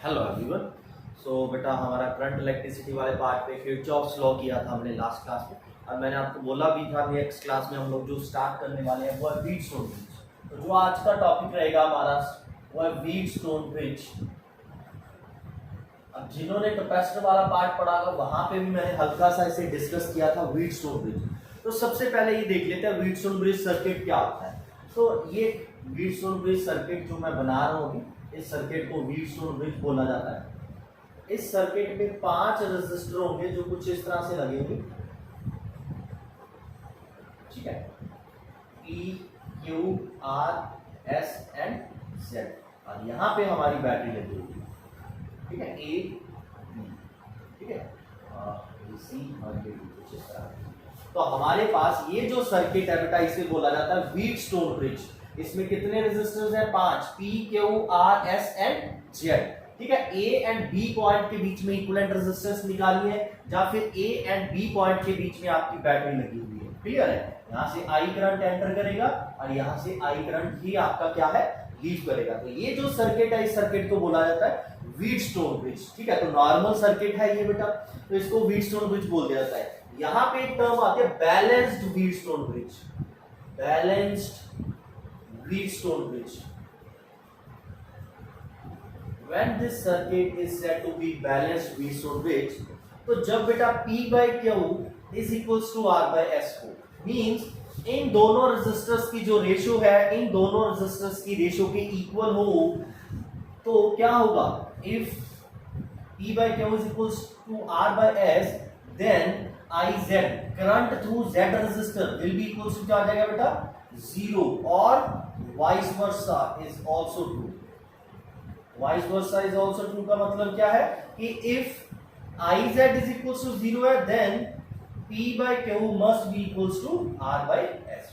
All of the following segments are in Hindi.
Hello everyone. बेटा हमारा करंट इलेक्ट्रिसिटी वाले पार्ट पे किरचॉफ्स लॉ किया था हमने लास्ट क्लास में, और मैंने आपको बोला भी था नेक्स्ट क्लास में हम लोग जो स्टार्ट करने वाले हैं वो है व्हीटस्टोन ब्रिज। तो जो आज का टॉपिक रहेगा हमारा वो है व्हीटस्टोन ब्रिज। अब जिन्होंने कैपेसिटर वाला पार्ट पढ़ा था वहां पे भी मैंने हल्का सा इसे डिस्कस किया था व्हीटस्टोन ब्रिज। तो सबसे पहले ये देख लेते हैं व्हीटस्टोन ब्रिज सर्किट क्या होता है। तो ये व्हीटस्टोन ब्रिज सर्किट जो मैं बना रहा हूँ, इस सर्किट को व्हीटस्टोन ब्रिज बोला जाता है। इस सर्किट में 5 रेजिस्टर होंगे जो कुछ इस तरह से लगेंगे, ठीक है। P, Q, R, S and Z, और यहाँ पे हमारी बैटरी लगी होगी, ठीक है। A, B, ठीक है, C और ये कुछ इस तरह। तो हमारे पास ये जो सर्किट है बेटा इसे बोला जाता है व्हीटस्टोन ब्रिज। इसमें कितने रेजिस्टेंस हैं? 5, P, Q, R, S and Z, ठीक है। A एंड B पॉइंट के बीच में इक्विवेलेंट रेजिस्टेंस निकाली है, या फिर A एंड B पॉइंट के बीच में आपकी बैटरी लगी हुई है, क्लियर है। यहाँ से I करंट एंटर करेगा और यहाँ से I करंट ही आपका क्या है, लीव करेगा। तो ये जो सर्किट है इस सर्किट को बोला जाता है व्हीटस्टोन ब्रिज, ठीक है। तो नॉर्मल सर्किट है ये बेटा, तो इसको व्हीटस्टोन ब्रिज बोल दिया जाता है। यहाँ पे एक टर्म आती है balanced Wheatstone bridge, balanced Wheatstone bridge. When this circuit is said to be balanced Wheatstone bridge, तो जब बेटा P by Q is equals to R by S हो, मींस इन दोनों रेजिस्टर्स की जो रेशियो है, इन दोनों रेजिस्टर्स की रेशियो के इक्वल हो, तो क्या होगा? If P by Q is equals to R by S, then IZ current through Z resistor will be equals to क्या आ जाएगा बेटा? 0, और vice versa is also true. Vice versa is also true का मतलब क्या है कि if IZ is equals to 0 है, then P by Q must be equals to R by S।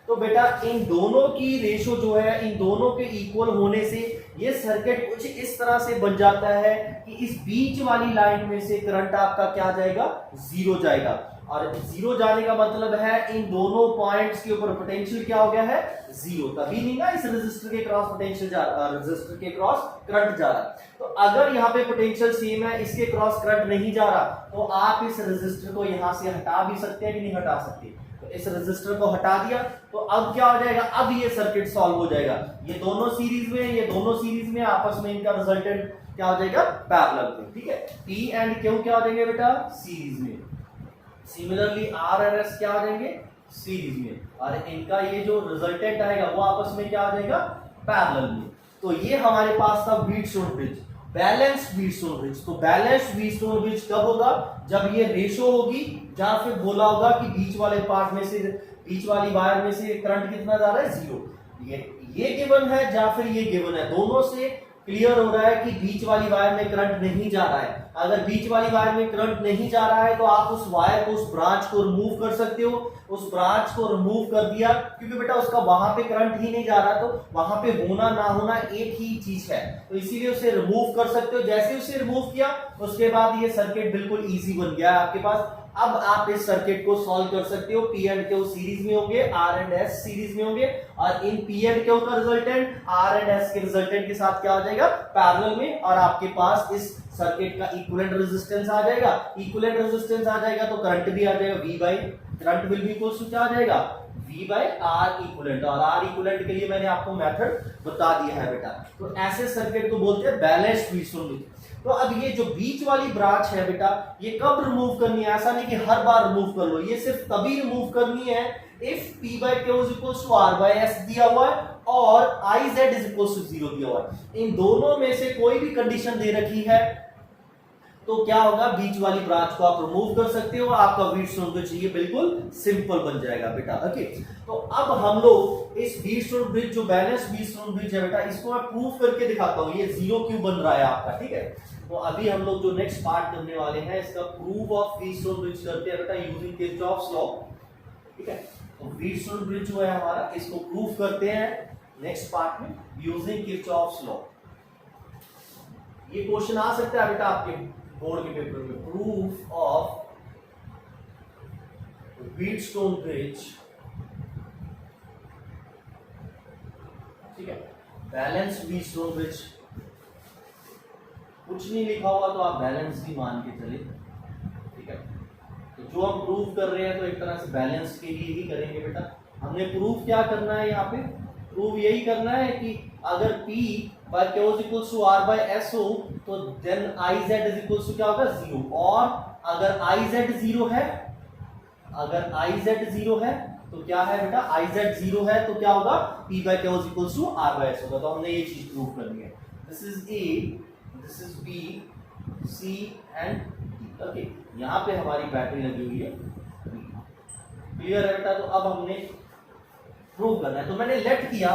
तो बेटा इन दोनों की रेशियो जो है, इन दोनों के इक्वल होने से ये सर्किट कुछ इस तरह से बन जाता है कि इस बीच वाली लाइन में से करंट आपका क्या जाएगा? 0 जाएगा, और 0 जाने का मतलब है इन दोनों पॉइंट्स के ऊपर पोटेंशियल क्या हो गया है? 0। तभी नहीं ना इस रेजिस्टर के क्रॉस पोटेंशियल जा रहा, रेजिस्टर के क्रॉस करंट जा रहा है। तो अगर यहाँ पे पोटेंशियल सेम है, इसके क्रॉस करंट नहीं जा रहा, तो आप इस रेजिस्टर को यहाँ से हटा भी सकते हैं कि नहीं हटा सकते। तो इस रेजिस्टर को हटा दिया, तो अब क्या हो जाएगा? अब ये सर्किट सॉल्व हो जाएगा। ये दोनों सीरीज में, ये दोनों सीरीज में, आपस में इनका रिजल्टेंट क्या हो जाएगा? पैरेलल में, ठीक है। P एंड Q क्या हो जाएंगे बेटा? सीरीज में। सिमिलरली R और S क्या आ जाएंगे? सीरीज में, और इनका ये जो रिजल्टेंट आएगा वो आपस में क्या आ जाएगा? पैरेलल में। तो ये हमारे पास था Wheatstone bridge, balanced Wheatstone bridge. तो बैलेंस्ड व्हीटस्टोन ब्रिज कब होगा? जब ये रेशो होगी, जहां फिर बोला होगा कि बीच वाले पार्ट में से, बीच वाली वायर में से करंट कितना जा रहा है? 0। ये गिवन है, या फिर ये गिवन है, दोनों से क्लियर हो रहा है कि बीच वाली वायर में करंट नहीं जा रहा है। अगर बीच वाली वायर में करंट नहीं जा रहा है तो आप उस वायर को, उस ब्रांच को रिमूव कर सकते हो। उस ब्रांच को रिमूव कर दिया, क्योंकि बेटा उसका वहां पे करंट ही नहीं जा रहा, तो वहां पे होना ना होना एक ही चीज है, तो इसीलिए उसे रिमूव कर सकते हो। जैसे उसे रिमूव किया उसके बाद ये सर्किट बिल्कुल इजी बन गया है आपके पास। अब आप इस सर्किट को सॉल्व कर सकते हो। P एंड Q सीरीज में होंगे, R एंड S सीरीज में होंगे, और इन P एंड Q का रिजल्टेंट R एंड S के रिजल्टेंट के साथ क्या हो जाएगा? पैरेलल में, और आपके पास इस सर्किट का इक्विवेलेंट रेजिस्टेंस आ जाएगा। इक्विवेलेंट रेजिस्टेंस आ जाएगा तो करंट भी आ जाएगा, V by current will be equal to क्या आ जाएगा? V by R equivalent. और R इक्विवेलेंट के लिए मैंने आपको मेथड बता दिया है बेटा। तो ऐसे सर्किट को बोलते हैं बैलेंस्ड व्हीटस्टोन ब्रिज। तो अब ये जो बीच वाली ब्रांच है बेटा, ये कब रिमूव करनी है? ऐसा नहीं कि हर बार रिमूव कर लो, ये सिर्फ तभी रिमूव करनी है if P by Q is equals to R by S दिया हुआ है और IZ is equals to 0 दिया हुआ है। इन दोनों में से कोई भी कंडीशन दे रखी है तो क्या होगा? बीच वाली ब्रांच को आप रिमूव कर सकते हो, आपका व्हीटस्टोन ब्रिज ये बिल्कुल सिंपल बन जाएगा बेटा। ओके, तो अब हम लोग इस व्हीटस्टोन ब्रिज, जो बैलेंस्ड व्हीटस्टोन ब्रिज है बेटा, इसको मैं प्रूफ करके दिखाता हूं ये 0 क्यों बन रहा है आपका, ठीक है। तो अभी हम लोग जो नेक्स्ट पार्ट करने वाले हैं इसका प्रूफ ऑफ व्हीटस्टोन ब्रिज करते हैं बेटा यूजिंग किरचॉफ्स लॉ, ठीक है। तो व्हीटस्टोन ब्रिज जो है हमारा, इसको प्रूफ करते हैं नेक्स्ट पार्ट में यूजिंग किरचॉफ्स लॉ। ये क्वेश्चन आ सकता है बेटा आपके बोर्ड के पेपर में, प्रूफ ऑफ व्हीटस्टोन ब्रिज, ठीक है, बैलेंस व्हीटस्टोन ब्रिज कुछ नहीं लिखा हुआ तो आप बैलेंस भी मान के चले, ठीक है। तो जो हम प्रूव कर रहे हैं तो एक तरह से बैलेंस के लिए ही करेंगे बेटा। हमने प्रूव क्या करना है यहाँ पे, प्रूव यही करना है कि अगर P by Q is equals to R by S हो तो then IZ is equals to क्या होगा 0, और अगर IZ 0 है, अगर IZ 0 है तो क्या है बेटा, IZ 0 है तो क्या होगा, P by Q is equals to R by S होगा। तो हमने ये चीज प्रूव करनी है। This is A, this is B, C and D, okay. यहाँ पे हमारी बैटरी लगी हुई है, क्लियर है बेटा। तो अब हमने प्रूव करना है, तो मैंने लेट किया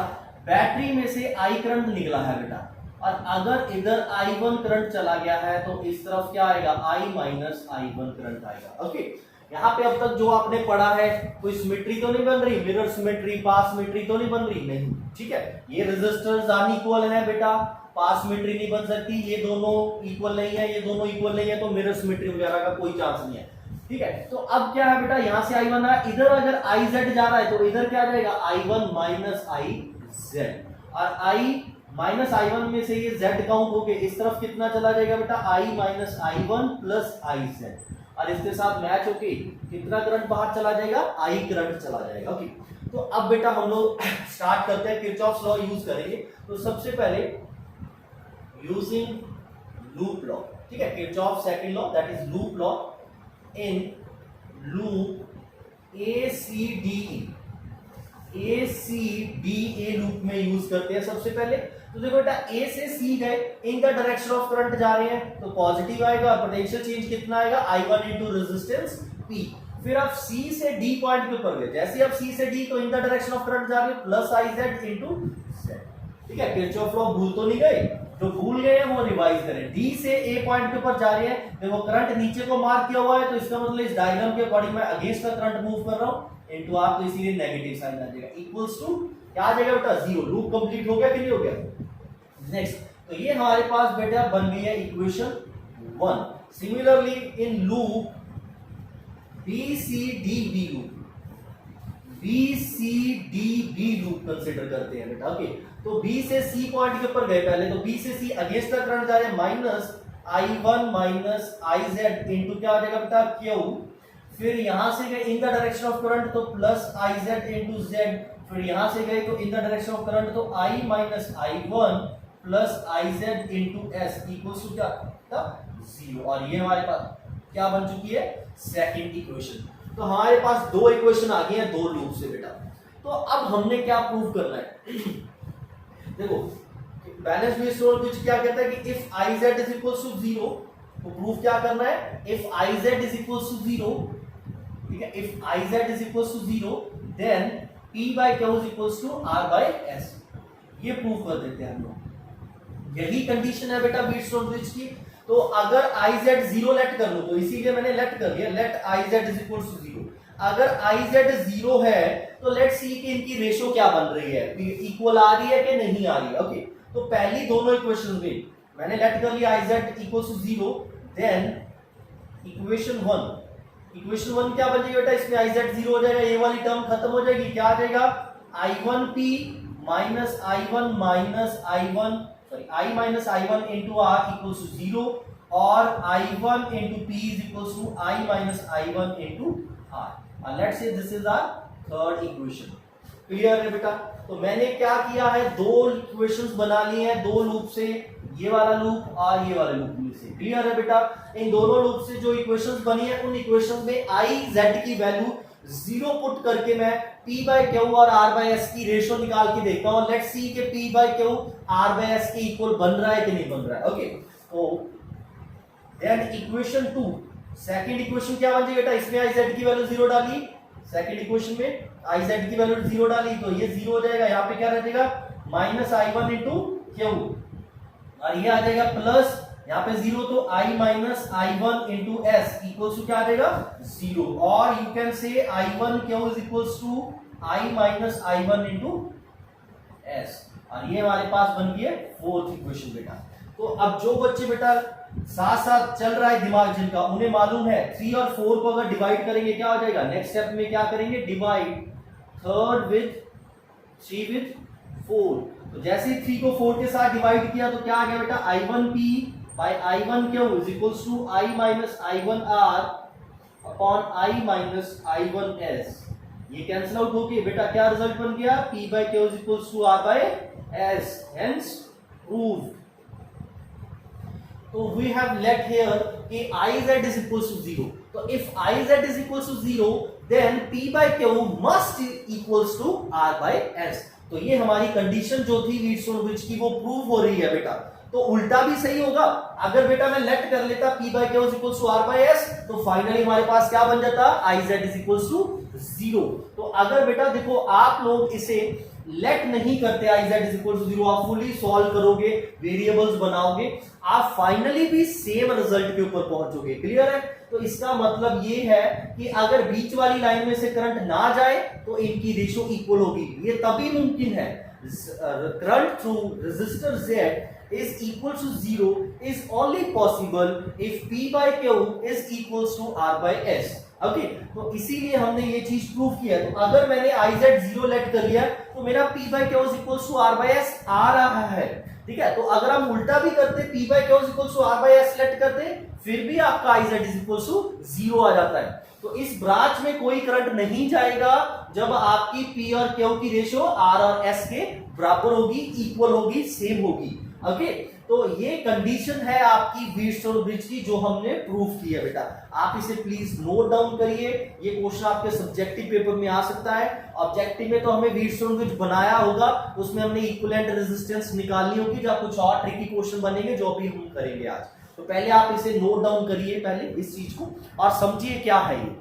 बैटरी में से I करंट निकला है बेटा, और अगर इधर I1 करंट चला गया है तो इस तरफ क्या आएगा, I माइनस I1 करंट आएगा, ओके। यहाँ पे अब तक जो आपने पढ़ा है कोई सिमेट्री तो नहीं बन रही, मिरर सिमेट्री, पास सिमेट्री तो नहीं बन रही, नहीं, ठीक है। ये रेजिस्टर्स अनइक्वल है बेटा, पास सिमेट्री नहीं बन सकती, ये दोनों इक्वल नहीं है, ये दोनों इक्वल नहीं है, तो मिरर सिमेट्री वगैरह का कोई चांस नहीं है, ठीक है। तो अब क्या है बेटा, यहाँ से I1 आया, इधर अगर IZ जा रहा है तो इधर क्या जाएगा, I1 माइनस IZ, और I माइनस I1 में से ये Z काउंट होके इस तरफ कितना चला जाएगा बेटा, I minus I1 plus IZ, और इसके साथ मैच होके कितना करंट बाहर चला जाएगा, I करंट चला जाएगा, ओके। तो अब बेटा हम लोग स्टार्ट करते हैं, किरचॉफ्स लॉ यूज करेंगे। तो सबसे पहले यूजिंग लूप लॉ, ठीक है, Kirchhoff second law that is loop law in loop ACDA loop में यूज करते हैं सबसे पहले। तो देखो बेटा A से C गए, in the direction of current जा रहे हैं तो पॉजिटिव आएगा, और पोटेंशियल चेंज कितना आएगा, I1 इनटू रेजिस्टेंस P। फिर आप C से D पॉइंट के ऊपर गए, जैसे आप C से D तो in the direction of current जा रहे हैं प्लस IZ इनटू Z, ठीक है। किरचॉफ लॉ भूल तो नहीं गए, जो भूल गए हैं वो रिवाइज करें। D से A पॉइंट के ऊपर जा रहे हैं, देखो करंट नीचे को मार्क किया हुआ है तो इसका मतलब इस डायग्राम के अकॉर्डिंग मैं अगेंस्ट का करंट मूव कर रहा हूं, इनटू आप, तो इसीलिए नेगेटिव साइन आ जाएगा, इक्वल्स टू क्या आ जाएगा बेटा, 0। लूप कंप्लीट हो गया कि नहीं हो गया। नेक्स्ट, तो ये हमारे पास बेटा बन गई है equation 1। Similarly in loop BCDB loop, BCDB loop consider करते हैं बेटा, ओके। तो B से C पॉइंट के ऊपर गए पहले, तो B से C अगेंस्ट का करंट जा रहे हैं minus I1 minus IZ into क्या आ जाएगा बेटा, Q। फिर यहां से गए in the direction of current तो प्लस IZ इनटू Z, फिर यहां से गए तो in the direction of current तो I minus I1 plus IZ into S equals to क्या था, 0। और ये हमारे पास क्या बन चुकी है, सेकंड इक्वेशन। तो हमारे पास दो इक्वेशन आ गई हैं दो लूप से बेटा। तो अब हमने क्या प्रूव करना है देखो बैलेंस बेस्ड कुछ क्या कहता है कि if IZ is equals to 0, तो प्रूफ क्या करना है, if IZ is equals to 0, ठीक है, if IZ is equals to 0 then P by Q is equals to R by S। ये प्रूफ कर देते हैं हम लोग, यही कंडीशन है बेटा व्हीटस्टोन ब्रिज की। तो अगर IZ 0 लेट कर लो, तो इसीलिए मैंने लेट कर दिया, let IZ is equals to 0। अगर IZ 0 है तो लेट सी कि इनकी रेशो क्या बन रही है, इक्वल आ रही है कि नहीं आ रही है, ओके। तो पहली दोनों इक्वेशन में मैंने लेट कर लिया IZ equals to 0, then equation 1 क्या बन जाएगी बेटा, इसमें IZ 0 हो जाएगा, ये वाली टर्म खत्म हो जाएगी, क्या आ जाएगा, I1P minus I1 minus I1 I minus I1 into R equals to 0, और I1 into P is equals to I minus I1 into R। Let's say this is our third equation, clear है बेटा। तो मैंने क्या किया है, दो इक्वेशंस बना ली हैं दो लूप से, ये वाला लूप और ये वाला लूप में से, क्लियर है बेटा। इन दोनों लूप से जो इक्वेशंस बनी है उन इक्वेशंस में IZ की वैल्यू 0 पुट करके मैं P by Q और R by S की रेशो निकाल के देखता हूं, लेट्स सी कि P by Q R by S के इक्वल बन रहा है कि नहीं बन रहा है, ओके। तो देन इक्वेशन 2, सेकंड इक्वेशन क्या बन जाएगी बेटा, इसमें IZ की वैल्यू 0 डाली, सेकंड इक्वेशन में IZ की वैल्यू 0 डाली, तो ये 0 हो जाएगा, यहाँ पे क्या रह जाएगा माइनस I1 इंटू Q, और ये आ जाएगा प्लस यहाँ पे 0, तो I minus I1 into S equals to क्या आ जाएगा 0, और you can say I1 Q is equals to I minus I1 into S, और ये हमारे पास बन गई है फोर्थ इक्वेशन बेटा। तो अब जो बच्चे बेटा साथ साथ चल रहा है दिमाग जिनका, उन्हें मालूम है 3 और 4 को अगर डिवाइड करेंगे क्या हो जाएगा, नेक्स्ट स्टेप में क्या करेंगे, डिवाइड थर्ड विद 3 विद 4। तो जैसे ही 3 को 4 के साथ डिवाइड किया तो क्या आ गया बेटा, I1P by I1Q is equals to I minus I1R upon I minus I1S। ये कैंसिल आउट होके बेटा क्या रिजल्ट बन गया, P by Q is equals to R by S, hence proved. तो वी हैव लेट हियर कि Iz is equals to 0। तो if Iz is equals to 0 then P by Q must equals to R by S। तो ये हमारी कंडीशन जो थी व्हीटस्टोन ब्रिज की वो प्रूव हो रही है बेटा। तो उल्टा भी सही होगा, अगर बेटा मैं लेट कर लेता P by Q is equals to R by S तो फाइनली हमारे पास क्या बन जाता, Iz is equals to 0। तो अगर बेटा देखो आप लोग इसे लेट नहीं करते Iz is equals to 0, आप फुली सॉल्व करोगे, वेरिएबल्स बनाओगे, आप फाइनली भी सेम रिजल्ट के ऊपर पहुंचोगे। क्लियर है? तो इसका मतलब ये है कि अगर बीच वाली लाइन में से करंट ना जाए तो इनकी रेशियो इक्वल होगी। ये तभी मुमकिन है, current through resistor Z is equal to 0 is only possible if P by Q is equals to R by S। Okay तो इसीलिए हमने ये चीज प्रूव किया। तो अगर मैंने Iz 0 लेट कर लिया तो मेरा P by Q is equals to R by S आ रहा है, ठीक है। तो अगर हम उल्टा भी करते P by Q is equals to R by S लेट करते फिर भी आपका Iz is equals to 0 आ जाता है। तो इस ब्रांच में कोई करंट नहीं जाएगा जब आपकी P और Q की रेशियो R और S के बराबर होगी, इक्वल होगी, सेम होगी। ओके तो ये कंडीशन है आपकी व्हीटस्टोन ब्रिज की जो हमने प्रूव की है बेटा। आप इसे प्लीज नोट डाउन करिए, ये क्वेश्चन आपके सब्जेक्टिव पेपर में आ सकता है। ऑब्जेक्टिव में तो हमें व्हीटस्टोन ब्रिज बनाया होगा, उसमें हमने इक्विवेलेंट रेजिस्टेंस निकालनी होगी, जब कुछ और ट्रिकी क्वेश्चन बनेंगे जो भी हम करेंगे आज। तो पहले आप इसे नोट डाउन करिए पहले इस चीज को और समझिए क्या है ये।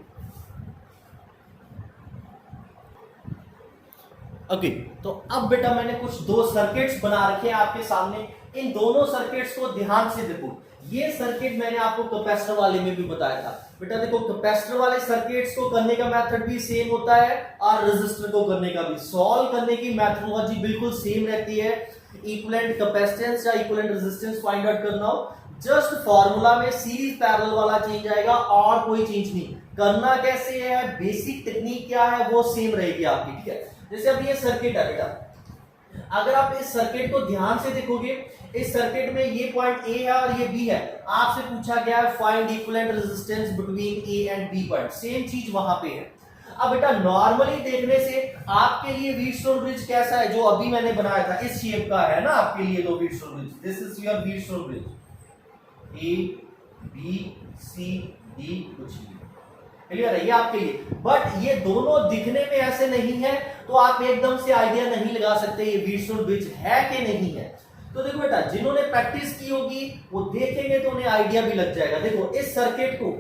ओके तो अब बेटा मैंने कुछ दो सर्किट्स बना रखे हैं आपके सामने, इन दोनों सर्किट्स को ध्यान से देखो। ये सर्किट मैंने आपको कैपेसिटर वाले में भी बताया था बेटा। देखो कैपेसिटर वाले सर्किट्स को करने का मेथड भी सेम होता है और रेजिस्टर को करने का भी, सॉल्व करने की मेथोडोलॉजी बिल्कुल सेम रहती है। इक्विवेलेंट कैपेसिटेंस या इक्विवेलेंट रेजिस्टेंस फाइंड आउट करना हो, जस्ट फॉर्मूला में सीरीज पैरेलल वाला चेंज आएगा और कोई चेंज नहीं। करना कैसे है, बेसिक टेक्निक क्या है वो सेम रहेगी आपकी, ठीक है। जैसे अब ये सर्किट है बेटा, अगर आप इस सर्किट को ध्यान से देखोगे, इस सर्किट में ये पॉइंट ए है और ये बी है। आपसे पूछा गया है find equivalent resistance between A and B point, same चीज वहां पे है। अब बेटा नॉर्मली देखने से आपके लिए व्हीटस्टोन ब्रिज कैसा है, जो अभी मैंने बनाया था इस शेप का है ना आपके लिए दो Wheatstone bridge. This is your Wheatstone bridge, A B C D कुछ भी क्लियर है ये आपके लिए। बट ये दोनों दिखने में ऐसे नहीं है तो आप एकदम से आइडिया नहीं लगा सकते ये व्हीटस्टोन ब्रिज है कि नहीं है। तो देखो बेटा जिन्होंने प्रैक्टिस की होगी वो देखेंगे तो उन्हें आइडिया भी लग जाएगा। देखो इस सर्किट को,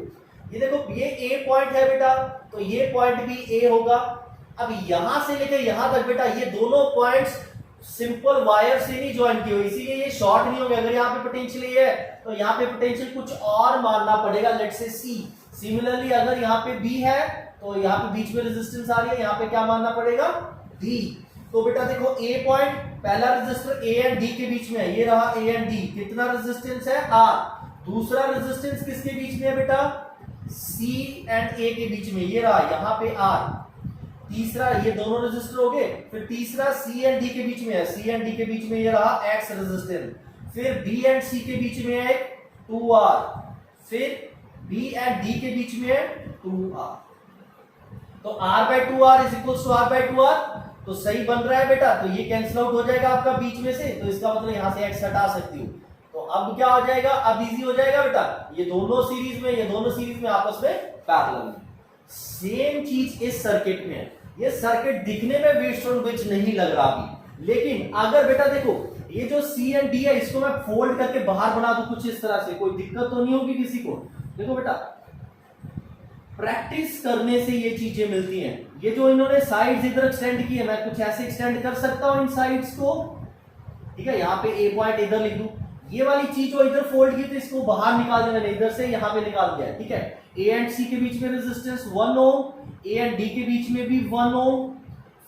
ये देखो ये ए पॉइंट है बेटा, तो ये पॉइंट भी ए होगा। अब यहां से लेकर यहां तक बेटा ये दोनों पॉइंट्स सिंपल वायर से नहीं ज्वाइन किए हुए, इसीलिए ये शॉर्ट नहीं होंगे। अगर यहाँ पे पोटेंशियल ए है तो यहाँ पे पोटेंशियल कुछ और मारना पड़ेगा, लेट्स से सी। सिमिलरली अगर यहाँ पे बी है तो यहाँ पे बीच में रेजिस्टेंस आ रही है, यहाँ पे क्या मानना पड़ेगा, डी। तो बेटा देखो ए पॉइंट, पहला रेजिस्टर ए एंड डी के बीच में है, ये रहा ए एंड डी, कितना रेजिस्टेंस है, आर। दूसरा रेजिस्टेंस किसके बीच में है बेटा, सी एंड ए के बीच में, ये रहा यहाँ पे आर। तीसरा, ये दोनों रेजिस्टर हो गए। फिर तीसरा सी एंड डी के बीच में है, सी एंड डी के बीच में ये रहा एक्स रेजिस्टेंस। फिर बी एंड सी के बीच में है 2R, फिर बी एंड डी के बीच में है 2R। तो R by 2R is equal to R by 2R, तो सही बन रहा है बेटा। तो ये कैंसिल आउट हो जाएगा आपका बीच में से, तो इसका मतलब यहां से x हटा सकती हूँ। तो अब क्या हो जाएगा, अब इजी हो जाएगा बेटा, ये दोनों सीरीज में, ये दोनों सीरीज में आपस में पैरेलल में। सेम चीज इस सर्किट में है। ये सर्किट दिखने में व्हीटस्टोन ब्रिज नहीं लग रहा अभी, लेकिन अगर बेटा देखो ये जो सी एंड डी है इसको मैं फोल्ड करके बाहर बना दूं कुछ इस तरह से, कोई दिक्कत तो नहीं होगी किसी को। देखो बेटा प्रैक्टिस करने से ये चीजें मिलती हैं। ये जो इन्होंने साइड्स इधर एक्सटेंड की है, मैं कुछ ऐसे एक्सटेंड कर सकता हूं इन साइड्स को, ठीक है। यहाँ पे ए पॉइंट इधर लिख दूं, ये वाली चीज जो इधर फोल्ड की थी इसको बाहर निकाल दिया मैंने, इधर से यहाँ पे निकाल दिया, ठीक है। ए एंड सी के बीच में resistance 1 ohm, A and D के बीच में भी 1 ओम,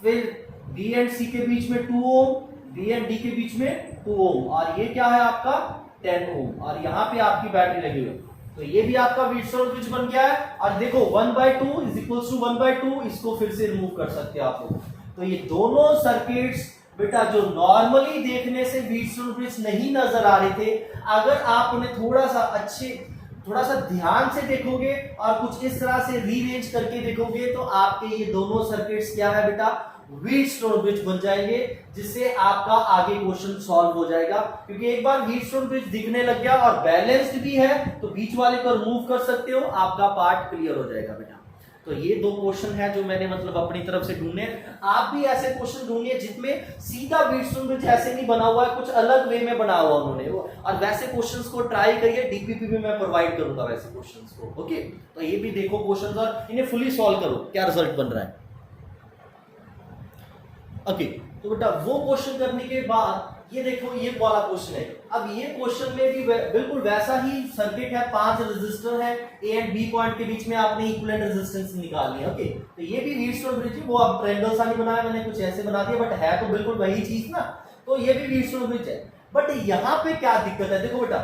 फिर बी एंड सी के बीच में 2 ओम, बी एंड डी के बीच में 2 ओम, और ये क्या है आपका 10 ओम, और यहाँ पे आपकी बैटरी लगी हुई। तो ये भी आपका व्हीटस्टोन ब्रिज बन गया है। और देखो 1/2 इज इक्वल टू 1/2, इसको फिर से रिमूव कर सकते हैं आप लोग। तो ये दोनों सर्किट्स बेटा जो नॉर्मली देखने से व्हीटस्टोन ब्रिज नहीं नजर आ रहे थे, अगर आप उन्हें थोड़ा सा ध्यान से देखोगे और कुछ इस तरह से रीअरेंज करके देखोगे तो आपके ये दोनों सर्किट्स क्या है बेटा, व्हीटस्टोन ब्रिज बन जाएंगे, जिससे आपका आगे क्वेश्चन सॉल्व हो जाएगा। क्योंकि एक बार व्हीटस्टोन ब्रिज दिखने लग गया और बैलेंस्ड भी है तो बीच वाले को रिमूव कर सकते हो, आपका पार्ट क्लियर हो जाएगा बेटा। तो ये दो क्वेश्चन है जो मैंने मतलब अपनी तरफ से ढूंढे। आप भी ऐसे क्वेश्चन ढूंढिए जिसमें सीधा व्हीटस्टोन ब्रिज ऐसे नहीं बना हुआ है, कुछ अलग वे में बना हुआ उन्होंने वो, और वैसे क्वेश्चंस को ट्राई करिए, डीपीपी में मैं प्रोवाइड करूंगा वैसे क्वेश्चंस को। ओके, तो ये भी देखो क्वेश्चंस और इन्हें फुली सॉल्व करो, क्या रिजल्ट बन रहा है। ओके, तो बेटा वो क्वेश्चन करने के बाद ये देखो ये वाला क्वेश्चन है। अब ये क्वेश्चन में भी बिल्कुल वैसा ही सर्किट है, 5 रेजिस्टर है, ए एंड बी पॉइंट के बीच में आपने इक्विवेलेंट रेजिस्टेंस निकालनी है। ओके, तो ये भी व्हीटस्टोन ब्रिज है, वो अब ट्रायंगल सा नहीं बनाया मैंने, कुछ ऐसे बना दिया, बट है तो बिल्कुल वही चीज ना। तो ये भी व्हीटस्टोन ब्रिज है, बट यहाँ पे क्या दिक्कत है, देखो बेटा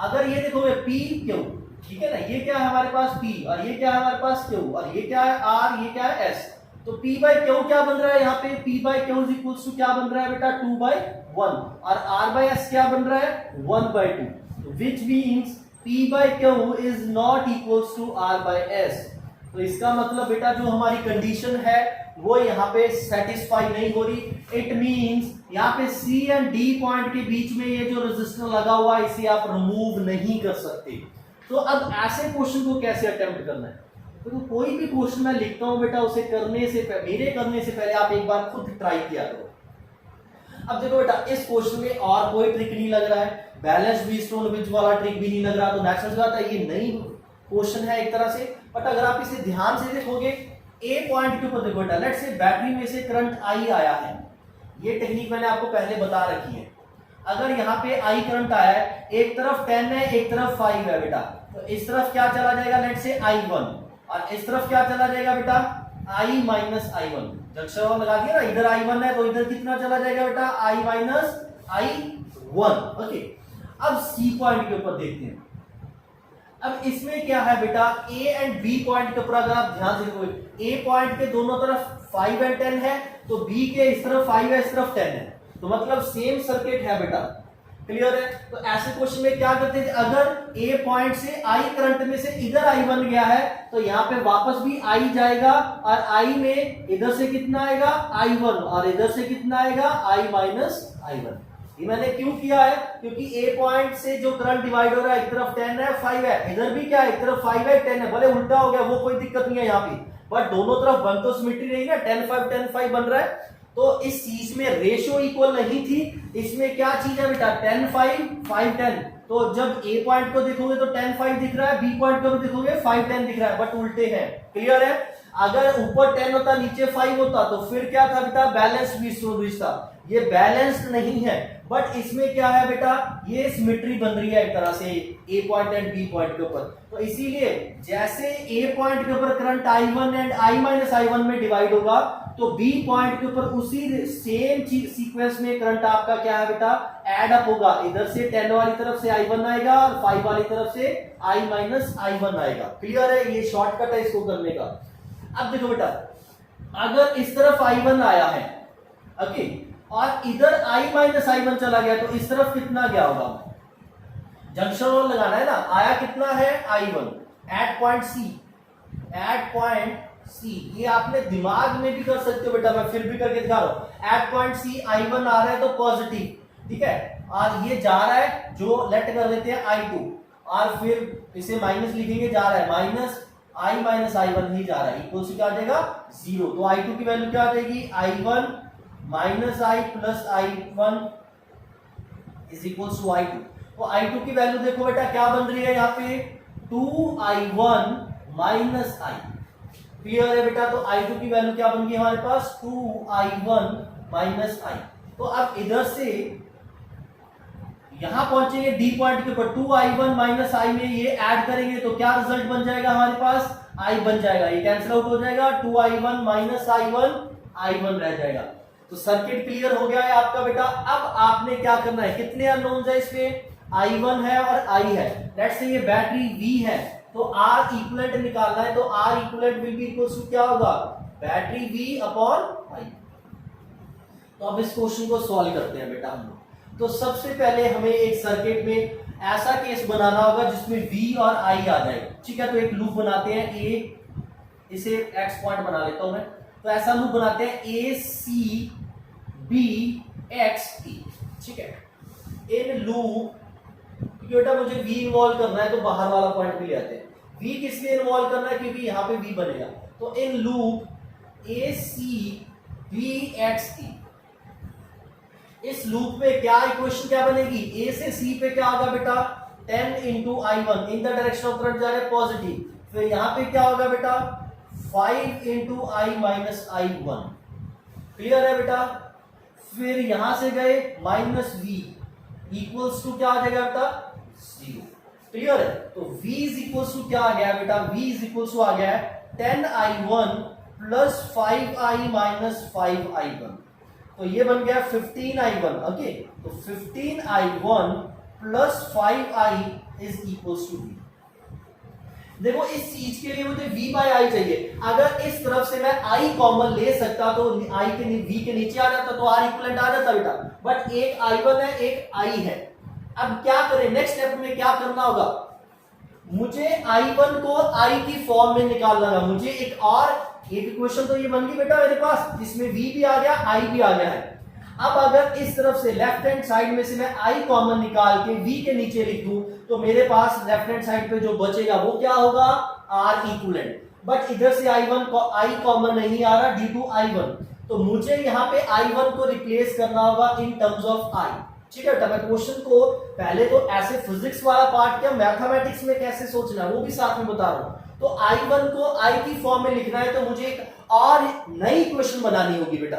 अगर ये देखो पी क्यू, ठीक है ना, ये क्या है हमारे पास पी और ये क्या है हमारे पास क्यू और ये क्या है आर, ये क्या है एस। तो P बाई क्यू क्या बन रहा है यहाँ पे, P by Q is equals to क्या बन रहा है बेटा, 2 बाई 1, और R बाई S क्या बन रहा है, 1 by 2, which means P by Q is not equals to R by S। तो इसका मतलब बेटा जो हमारी कंडीशन है वो यहाँ पे सेटिस्फाई नहीं हो रही। इट मीन्स यहाँ पे C एंड D पॉइंट के बीच में ये जो रेजिस्टर लगा हुआ है इसे आप रिमूव नहीं कर सकते। तो अब ऐसे क्वेश्चन को कैसे अटेम्प्ट करना है, तो कोई भी क्वेश्चन मैं लिखता हूं बेटा उसे मेरे करने से पहले आप एक बार खुद ट्राई किया करो। अब देखो बेटा इस क्वेश्चन में और कोई ट्रिक नहीं लग रहा है, बैलेंस व्हीटस्टोन ब्रिज वाला ट्रिक भी नहीं लग रहा, तो नेचुरल बात है ये नई क्वेश्चन है एक तरह से। बट अगर आप इसे ध्यान से देखोगे ए पॉइंट के ऊपर देखो बेटा, लेट्स से बैटरी में से करंट आई आया है, ये टेक्निक मैंने आपको पहले बता रखी है। अगर यहाँ पे आई करंट आया है, एक तरफ 10 है एक तरफ 5 है बेटा, तो इस तरफ क्या चला जाएगा, लेट्स से I1, और इस तरफ क्या चला जाएगा बेटा, I माइनस I1। जंक्शन लगा दिया ना, इधर I1 है तो इधर कितना चला जाएगा बेटा, I माइनस I1। ओके, अब C पॉइंट के ऊपर देखते हैं। अब इसमें क्या है बेटा, A एंड B पॉइंट के ऊपर अगर आप ध्यान से देखोगे, A पॉइंट के दोनों तरफ 5 एंड 10 है, तो B के इस तरफ 5 है इस तरफ 10 है, तो मतलब सेम सर्किट है बेटा, क्लियर है। तो ऐसे क्वेश्चन में क्या करते हैं, अगर ए पॉइंट से आई करंट में से इधर आई बन गया है तो यहाँ पे वापस भी आई जाएगा, और आई में इधर से कितना आएगा I1 और इधर से कितना आएगा I माइनस I1। ये मैंने क्यों किया है, क्योंकि ए पॉइंट से जो करंट डिवाइड हो रहा है एक तरफ 10 है 5 है, इधर भी क्या है एक तरफ 5 है 10 है, भले उल्टा हो गया वो कोई दिक्कत नहीं है यहाँ पे, बट दोनों तरफ बन तो सिमेट्री नहीं ना, 10-5 बन रहा है। तो इस चीज में रेशियो इक्वल नहीं थी, इसमें क्या चीज है बेटा 10-5-5-10, तो जब ए पॉइंट को देखोगे तो 10-5 दिख रहा है, बी पॉइंट को भी देखोगे 5-10 दिख रहा है, बट उल्टे हैं, क्लियर है। अगर ऊपर 10 होता नीचे 5 होता तो फिर क्या था बेटा, बैलेंस्ड व्हीटस्टोन ब्रिज था, ये बैलेंस्ड नहीं है, बट इसमें क्या है बेटा, ये सिमेट्री बन रही है एक तरह से ए पॉइंट एंड बी पॉइंट के ऊपर। तो इसीलिए जैसे ए पॉइंट के ऊपर current I1 and I minus I1 में डिवाइड होगा, तो बी पॉइंट के ऊपर उसी सेम सीक्वेंस में करंट आपका क्या है बेटा, ऐड अप होगा, इधर से 10 वाली तरफ से I1 आएगा और 5 वाली तरफ से I माइनस I1 आएगा, क्लियर है। ये शॉर्टकट है इसको करने का। अब देखो बेटा, अगर इस तरफ I1 आया है, ओके, और इधर I माइनस I1 चला गया, तो इस तरफ कितना गया होगा, जंक्शन वन लगाना है ना, आया कितना है I1 एट पॉइंट C, ये आपने दिमाग में भी कर सकते हो बेटा, मैं फिर भी करके दिखा रहा हूं। एट पॉइंट C I1 आ रहा है तो पॉजिटिव, ठीक है, और ये जा रहा है जो लेट कर लेते हैं I2, और फिर इसे माइनस लिखेंगे, जा रहा है माइनस I माइनस I1 ही जा रहा है, इक्वल टू क्या आ जाएगा 0। तो I2 की वैल्यू क्या आ जाएगी, I1 minus I plus I1 is equal to I2। तो I2 की वैल्यू देखो बेटा क्या बन रही है यहाँ पे, 2I1 माइनस I, क्लियर है बेटा। तो I2 की वैल्यू क्या बन गई हमारे पास, 2I1 माइनस I। तो अब इधर से यहां पहुंचेंगे डी पॉइंट के ऊपर, 2I1 माइनस I में ये ऐड करेंगे तो क्या रिजल्ट बन जाएगा हमारे पास, I बन जाएगा, ये कैंसिल आउट हो जाएगा, 2I1 माइनस I1 रह जाएगा। तो सर्किट क्लियर हो गया है आपका बेटा। अब आपने क्या करना है, कितने अननोन्स है इसमें, I1 है और I है, लेट्स से ये बैटरी V है, तो R इक्विवेलेंट निकालना है, तो R equivalent will be equal to क्या होगा, बैटरी V अपॉन I। तो अब इस क्वेश्चन को सॉल्व करते हैं बेटा हम लोग। तो सबसे पहले हमें एक सर्किट में ऐसा केस बनाना होगा जिसमें V और I आ जाए, ठीक है। तो एक लूप बनाते हैं A, इसे X पॉइंट बना लेता हूं मैं। तो ऐसा लूप बनाते हैं A C B X E, ठीक है। इन लूप बेटा मुझे V इन्वॉल्व करना है तो बाहर वाला पॉइंट भी ले आते हैं। V किस लिए इन्वॉल्व करना है, क्योंकि यहाँ पे V बनेगा। तो in loop A C B X E, इस लूप में क्या इक्वेशन क्या बनेगी, A से C पे क्या होगा बेटा 10 into I1 in the direction of current जा रहा है पॉजिटिव। फिर यहाँ पे क्या होगा बेटा 5 into I minus I1, clear है बेटा। फिर यहां से गए माइनस V इक्वल्स टू क्या आ जाएगा बेटा 0, क्लियर है। तो V इज इक्वल्स टू क्या आ गया बेटा, V इज इक्वल्स टू आ गया है 10I1 plus 5I minus 5I1, तो ये बन गया 15I1, ओके। तो 15I1 plus 5I is equals to V। देखो इस चीज के लिए मुझे V बाय I चाहिए। अगर इस तरफ से मैं I कॉमन ले सकता तो I के V के नीचे आ जाता तो R इक्विवेलेंट आ जाता बेटा, बट एक I1 है एक I है। अब क्या करें, नेक्स्ट स्टेप में क्या करना होगा, मुझे I1 को I की फॉर्म में निकालना है। मुझे एक और एक इक्वेशन तो ये बन गई बेटा मेरे पास, जिसमें V भी आ गया I भी आ गया है। अब अगर इस तरफ से लेफ्ट हैंड साइड में से मैं I कॉमन निकाल के V के नीचे लिख दूं तो मेरे पास लेफ्ट हैंड साइड पे जो बचेगा वो क्या होगा R इक्विवेलेंट। बट इधर से I कॉमन नहीं आ रहा ड्यू टू I1, तो मुझे यहाँ पे I1 को रिप्लेस करना होगा इन टर्म्स ऑफ I, ठीक है। मैं क्वेश्चन को पहले तो ऐसे फिजिक्स वाला पार्ट क्या मैथमेटिक्स में कैसे सोचना है वो भी साथ में बता रहा हूं। तो I1 को I की फॉर्म में लिखना है तो मुझे एक और नई इक्वेशन बनानी होगी बेटा।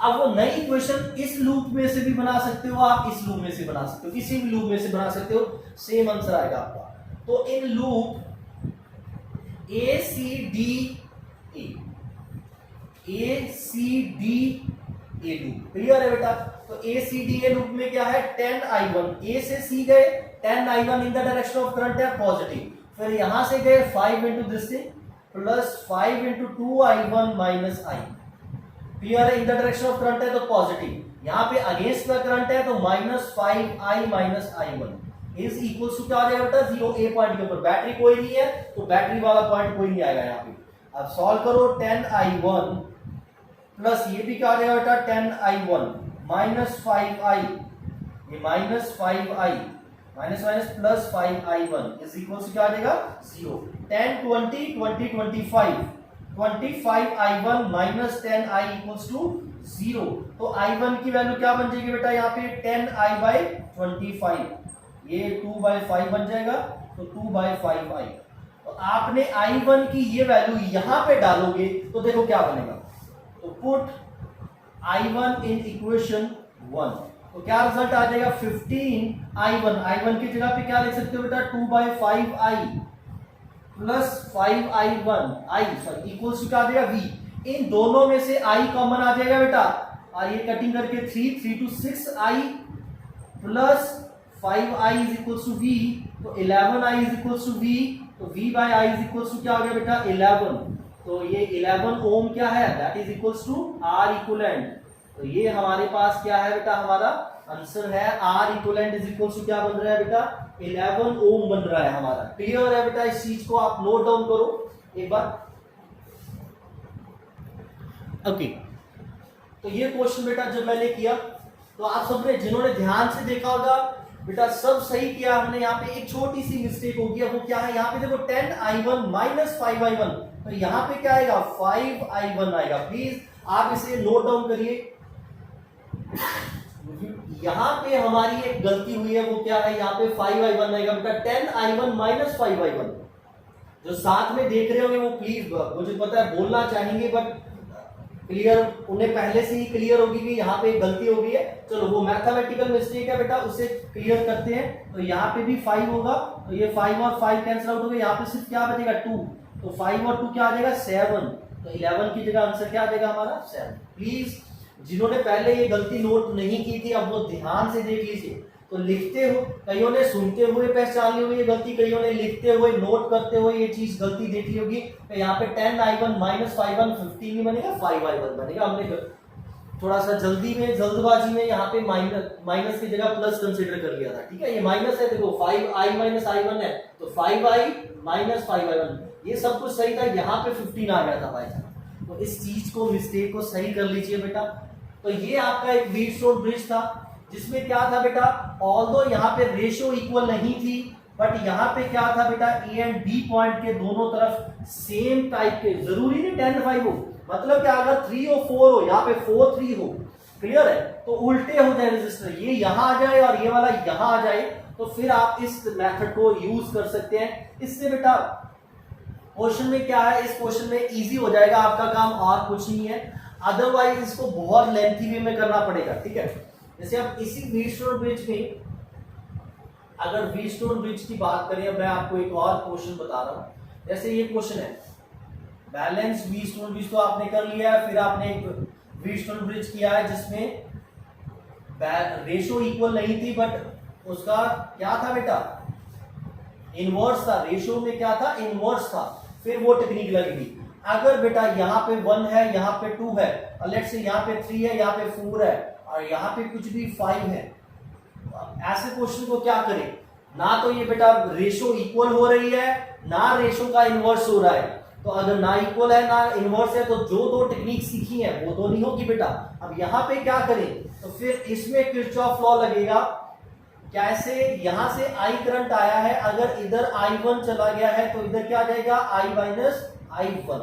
अब वो नई इक्वेशन इस लूप में से भी बना सकते हो, आप इस लूप में से बना सकते हो, किसी भी लूप में से बना सकते हो, सेम आंसर आएगा आपका। तो in loop A C D A loop clear है बेटा। तो A C D A loop में क्या है 10I1, A से C गए 10I1 in the direction of current है पॉजिटिव, फिर यहां से गए 5 into this plus 5 into 2I1 minus I, clear है। In the direction of current है तो पॉजिटिव, यहाँ पे अगेंस्ट द करंट है तो minus 5I minus I1 is equal to क्या आ जाएगा बेटा 0। ए पॉइंट के ऊपर बैटरी कोई नहीं है तो बैटरी वाला पॉइंट कोई नहीं आएगा यहाँ पे। अब सॉल्व करो 10I1 प्लस ये भी क्या आ जाएगा बेटा 10I1 माइनस 5I, ये minus 5I minus minus plus 5I1 is equal to क्या आ जाएगा 0। 10 20 20 25 25I1 minus 10I equals to 0। तो I1 की वैल्यू क्या बन जाएगी बेटा यहाँ पे 10I बाई 25, ये 2/5 बन जाएगा तो 2/5I। तो आपने I1 की ये वैल्यू यहां पे डालोगे तो देखो क्या बनेगा। तो पुट I1 इन इक्वेशन 1, तो क्या रिजल्ट आ जाएगा 15I1 की जगह पे क्या लिख सकते हो बेटा 2/5I plus 5I1 equals to क्या आ जाएगा V। इन दोनों में से I कॉमन आ जाएगा बेटा, और ये कटिंग करके 3 to 6I plus 5I is equals to V, तो 11I is equals to V, तो V by I is equals to क्या हो गया बेटा 11। तो ये 11 ओम क्या है that is equals to R equivalent. तो ये हमारे पास क्या है बेटा, हमारा आंसर है R equivalent is equals to क्या बन रहा है बेटा 11 ओम बन रहा है हमारा। क्लियर है बेटा, इस चीज को आप नोट डाउन करो एक बार। ओके, तो ये क्वेश्चन बेटा जब मैंने किया तो आप सबने जिन्होंने ध्यान से देखा होगा बेटा सब सही किया हमने। यहाँ पे एक छोटी सी मिस्टेक हो गया, वो क्या है यहाँ पे देखो 10I1 माइनस 5I1, तो यहाँ पे क्या आएगा 5I1 आएगा। प्लीज आप इसे नोट डाउन करिए। यहाँ पे हमारी एक गलती हुई है, वो क्या है यहाँ पे 5I1 आएगा बेटा 10I1 माइनस 5I1। जो साथ में देख रहे होंगे वो प्लीज, मुझे पता है बोलना चाहेंगे बट क्लियर उन्हें पहले से ही क्लियर होगी कि यहाँ पे गलती हो गई है। चलो वो मैथमेटिकल मिस्टेक है बेटा, उसे क्लियर करते हैं। तो यहाँ पे भी 5 होगा, तो ये 5 और 5 कैंसिल आउट हो गए, यहाँ पे सिर्फ क्या बचेगा 2, तो 5 और 2 क्या आ जाएगा 7, तो 11 की जगह आंसर क्या आ जाएगा हमारा 7। प्लीज जिन्होंने पहले ये गलती नोट नहीं की थी अब वो ध्यान से देख लीजिए। तो लिखते हो, कईयों ने सुनते हुए पहचान ली होगी ये गलती, कईयों ने लिखते हुए नोट करते हुए ये चीज गलती देख ली होगी। तो यहाँ पे 10I1 माइनस 5I1 15 नहीं बनेगा 5I1 बनेगा। हमने थोड़ा सा जल्दबाजी में यहाँ पे माइनस की जगह प्लस कंसीडर कर लिया था, ठीक है। ये माइनस है, देखो 5i माइनस i1 है तो 5i माइनस 5i1, ये सब कुछ सही था, यहाँ पे 15 आ गया था भाई साहब। तो इस चीज को, मिस्टेक को सही कर लीजिए बेटा। तो ये आपका एक व्हीटस्टोन ब्रिज था जिसमें क्या था बेटा, ऑल्दो यहाँ पे रेशियो इक्वल नहीं थी, बट यहाँ पे क्या था बेटा, ए एंड बी पॉइंट के दोनों तरफ सेम टाइप के, जरूरी नहीं 10-5 हो, मतलब कि अगर 3 हो 4 हो, यहाँ पे 4-3 हो, क्लियर है, तो उल्टे हो जाए रजिस्टर, ये यहाँ आ जाए और ये वाला यहाँ आ जाए, तो फिर आप इस मेथड को यूज कर सकते हैं। इससे बेटा क्वेश्चन में क्या है, इस क्वेश्चन में इजी हो जाएगा आपका काम, और कुछ नहीं है। अदरवाइज इसको बहुत लेंथी वे में करना पड़ेगा, ठीक है। जैसे आप इसी व्हीटस्टोन ब्रिज में, अगर व्हीटस्टोन ब्रिज की बात करें, मैं आपको एक और क्वेश्चन बता रहा हूं। जैसे ये क्वेश्चन है, बैलेंस व्हीटस्टोन ब्रिज तो आपने कर लिया है, फिर आपने एक व्हीटस्टोन ब्रिज किया है जिसमें रेशो इक्वल नहीं थी, बट उसका क्या था बेटा, इनवर्स था, रेशो में क्या था, इनवर्स था, फिर वो टेक्निक लगेगी। अगर बेटा यहाँ पे 1 है, यहाँ पे 2 है, और लेट्स से यहाँ पे 3 है, यहाँ पे 4 है, और यहाँ पे कुछ भी 5 है, ऐसे क्वेश्चन को क्या करें, ना तो ये बेटा रेशो इक्वल हो रही है, ना रेशो का इनवर्स हो रहा है। तो अगर ना इक्वल है ना इनवर्स है, तो जो दो टेक्निक सीखी है वो तो नहीं होगी बेटा। अब यहाँ पे क्या करें, तो फिर इसमें किरचॉफ लॉ लगेगा। कैसे, यहां से आई करंट आया है, अगर इधर I1 चला गया है तो इधर क्या आ जाएगा, I माइनस I1।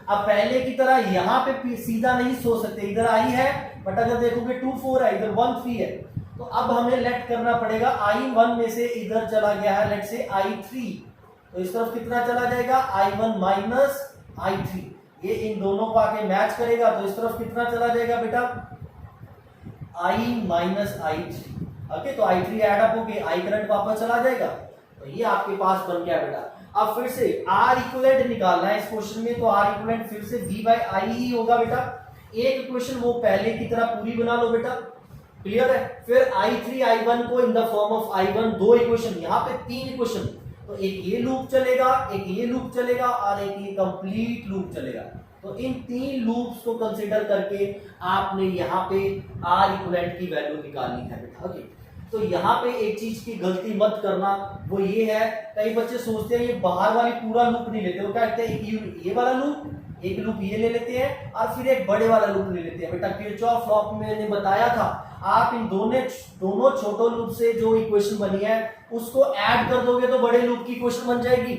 अब पहले की तरह यहाँ पे सीधा नहीं सोच सकते, इधर I है, बट अगर देखोगे 2 4 है, इधर 1 3 है, तो अब हमें लेट करना पड़ेगा, I1 में से इधर चला गया है, लेट से I3, तो इस तरफ कितना चला जाएगा, I1 माइनस I3, ये इन दोनों को आके मैच करेगा, तो इस तरफ कितना चला जाएगा बेटा, I माइनस I3। ओके, तो I3 ऐड अप होके I करंट वापस चला जाएगा, तो ये आपके पास बन गया बेटा। अब फिर से R इक्विवेलेंट निकालना है इस क्वेश्चन में, तो R इक्विवेलेंट फिर से V बाई I ही होगा बेटा। एक इक्वेशन वो पहले की तरह पूरी बना लो बेटा, क्लियर है। फिर I3 I1 को in the form of I1, दो इक्वेशन, यहाँ पे 3 इक्वेशन, तो एक ये लूप चलेगा, एक ये लूप चलेगा, और एक ये कंप्लीट लूप चलेगा। तो इन 3 लूप्स को कंसीडर करके आपने यहाँ पे R इक्विवेलेंट की वैल्यू निकालनी है बेटा। ओके, तो यहाँ पे एक चीज की गलती मत करना, वो ये है, कई बच्चे सोचते हैं ये बाहर वाली पूरा लूप नहीं लेते, वो क्या कहते हैं, एक ये वाला लूप, एक लूप ये ले लेते हैं, और फिर एक बड़े वाला लूप ले लेते हैं। बेटा किरचॉफ लॉ में मैंने बताया था, आप इन दोनों छोटे लूप से जो इक्वेशन बनी है उसको ऐड कर दोगे तो बड़े लूप की इक्वेशन बन जाएगी।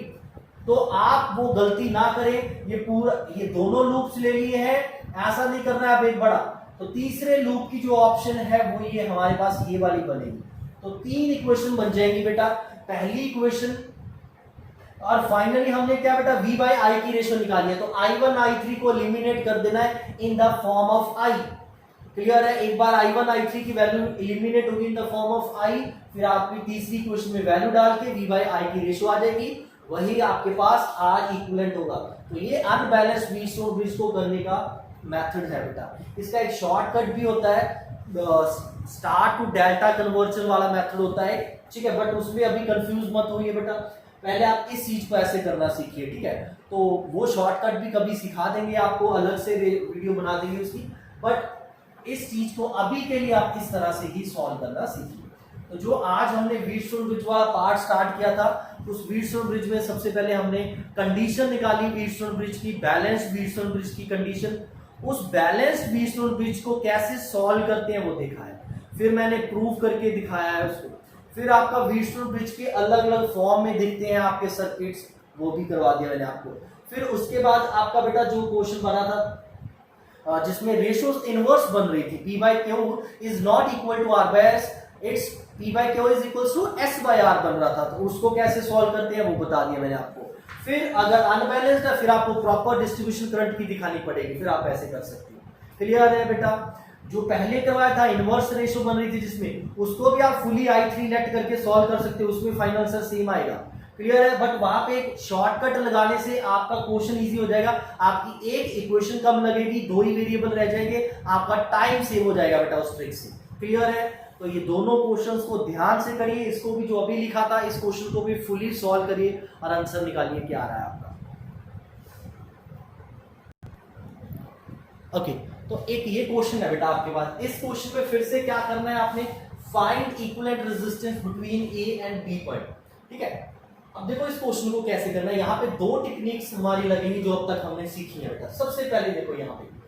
तो आप वो गलती ना करें, ये दोनों लूप्स ले लिए हैं, ऐसा नहीं करना है आप एक बड़ा। तो तीसरे लूप की जो ऑप्शन है वो ये हमारे पास ये वाली बनेगी, तो 3 इक्वेशन बन जाएंगी बेटा, पहली इक्वेशन। और फाइनली हमने क्या बेटा, V बाई I की रेशियो निकाली है, तो I1 I3 को एलिमिनेट कर देना है in the form of I, clear है। एक बार I1 I3 की वैल्यू एलिमिनेट होगी in the form of I, फिर आपकी तीसरी इक्वेशन में वैल्यू डाल के V बाई I की रेशियो आ जाएगी, वही आपके पास R इक्विवेलेंट होगा। तो ये अनबैलेंस्ड व्हीटस्टोन ब्रिज को करने का मेथड है बेटा। इसका एक शॉर्टकट भी होता है, स्टार टू डेल्टा कन्वर्जन वाला मेथड होता है, ठीक है, बट उसमें अभी कंफ्यूज मत होइए बेटा, पहले आप इस चीज को ऐसे करना सीखिए, ठीक है। तो वो शॉर्टकट भी कभी सिखा देंगे आपको, अलग से वीडियो बना देंगे उसकी, बट इस चीज को अभी के लिए आप इस तरह से ही सॉल्व करना सीखिए। तो जो आज हमने व्हीटस्टोन ब्रिज वाला पार्ट स्टार्ट किया था, उस व्हीटस्टोन ब्रिज में सबसे पहले हमने कंडीशन निकाली व्हीटस्टोन ब्रिज की, बैलेंस्ड व्हीटस्टोन ब्रिज की कंडीशन, उस बैलेंस्ड व्हीटस्टोन ब्रिज को कैसे सॉल्व करते हैं वो देखा है, फिर मैंने प्रूव करके दिखाया है उसको, फिर आपका व्हीटस्टोन ब्रिज के अलग अलग फॉर्म में दिखते हैं आपके सर्किट्स, वो भी करवा दिया मैंने आपको। फिर उसके बाद आपका बेटा जो क्वेश्चन बना था जिसमें रेशियोज इनवर्स बन रही थी, P by Q is not equal to R by S, it's P by Q is equal to S by R बन रहा था, तो उसको कैसे सॉल्व करते हैं वो बता दिया मैंने आपको। फिर अगर अनबैलेंस्ड है फिर आपको प्रॉपर डिस्ट्रीब्यूशन करंट की दिखानी पड़ेगी, फिर आप ऐसे कर सकते हो, क्लियर है बेटा। जो पहले करवाया था इनवर्स रेशियो बन रही थी जिसमें, उसको भी आप फुली I3 लेट करके सॉल्व कर सकते हो, उसमें फाइनल आंसर सेम आएगा, क्लियर है। बट वहां पे एक शॉर्टकट लगाने से आपका क्वेश्चन इजी हो जाएगा, आपकी एक इक्वेशन कम लगेगी, 2 ही वेरिएबल रह जाएंगे, आपका टाइम सेव हो जाएगा बेटा उस ट्रिक से, क्लियर है। तो ये दोनों क्वेश्चंस को ध्यान से करिए, इसको भी जो अभी लिखा था इस क्वेश्चन को भी फुली सॉल्व करिए और आंसर निकालिए क्या आ रहा है आपका। ओके, तो एक ये क्वेश्चन है बेटा आपके पास, इस क्वेश्चन पे फिर से क्या करना है आपने, find equivalent resistance between A and B point. ठीक है, अब देखो इस क्वेश्चन को कैसे करना है। यहाँ पे दो टेक्निक्स हमारी लगेंगी जो अब तक हमने सीखी है बेटा। सबसे पहले देखो यहाँ पे